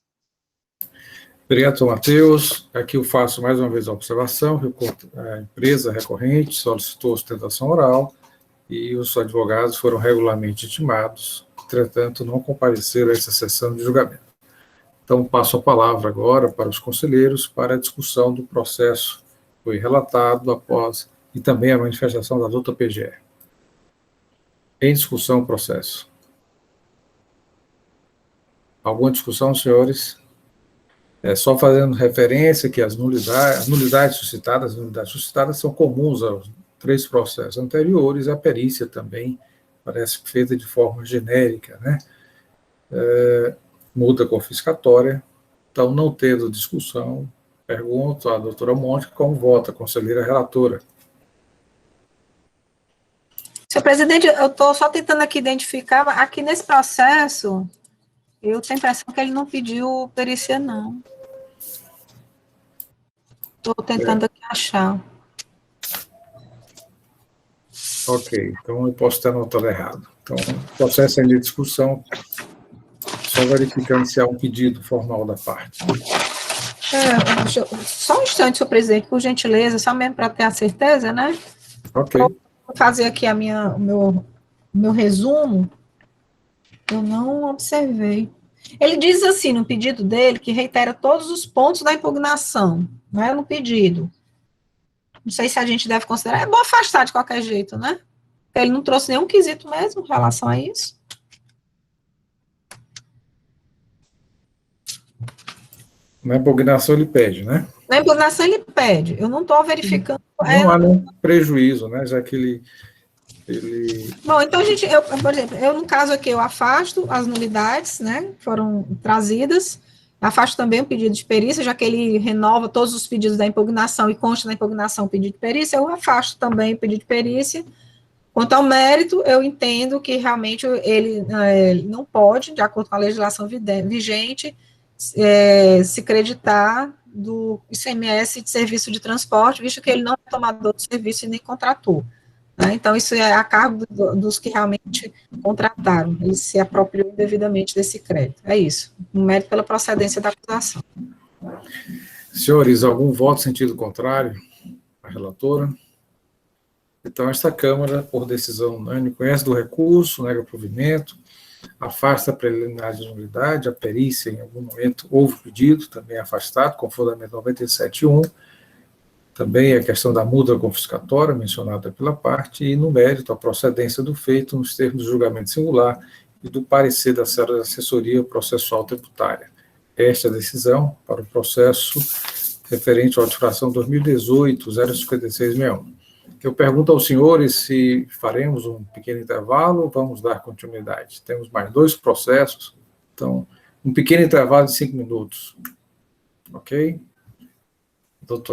Obrigado, doutor Matheus. Aqui eu faço mais uma vez a observação, a empresa recorrente solicitou ostentação oral e os advogados foram regularmente intimados, entretanto, não compareceram a essa sessão de julgamento. Então, passo a palavra agora para os conselheiros para a discussão do processo que foi relatado após, e também a manifestação da doutora PGE. Em discussão o processo. Alguma discussão, senhores? Só fazendo referência que as nulidades suscitadas são comuns aos 3 processos anteriores, a perícia também parece feita de forma genérica, né? Multa confiscatória. Então, não tendo discussão, pergunto à doutora Mônica como vota, a conselheira relatora. Senhor presidente, eu estou só tentando aqui identificar, aqui nesse processo, eu tenho a impressão que ele não pediu perícia, não. Estou tentando aqui achar. Ok, então eu posso ter anotado errado. Então, o processo ainda de discussão, só verificando se há um pedido formal da parte. Só um instante, senhor presidente, por gentileza, só mesmo para ter a certeza, né? Ok. Vou fazer aqui o meu resumo. Eu não observei. Ele diz assim, no pedido dele, que reitera todos os pontos da impugnação, né, no pedido. Não sei se a gente deve considerar. É bom afastar de qualquer jeito, né? Ele não trouxe nenhum quesito mesmo em relação a isso. Na impugnação ele pede, né? Na impugnação ele pede. Eu não estou verificando. Não há nenhum prejuízo, né? Já que ele... Bom, então, por exemplo, no caso aqui, eu afasto as nulidades, né? Foram trazidas. Afasto também o pedido de perícia, já que ele renova todos os pedidos da impugnação e consta na impugnação o pedido de perícia, eu afasto também o pedido de perícia. Quanto ao mérito, eu entendo que realmente ele não pode, de acordo com a legislação vigente, se creditar do ICMS de serviço de transporte, visto que ele não é tomador de serviço e nem contratou. Né? Então, isso é a cargo dos que realmente contrataram, ele se apropriou indevidamente desse crédito. É isso, um mérito pela procedência da acusação. Senhores, algum voto em sentido contrário? A relatora? Então, esta Câmara, por decisão unânime, conhece do recurso, nega provimento, afasta a preliminar de nulidade, a perícia, em algum momento, houve pedido, também afastado, com fundamento 97.1, Também a questão da multa confiscatória, mencionada pela parte, e no mérito, a procedência do feito nos termos do julgamento singular e do parecer da Sala de Assessoria Processual Tributária. Esta decisão para o processo referente à infração 2018-05661. Eu pergunto aos senhores se faremos um pequeno intervalo ou vamos dar continuidade. Temos mais 2 processos, então, um pequeno intervalo de 5 minutos. Ok? Doutor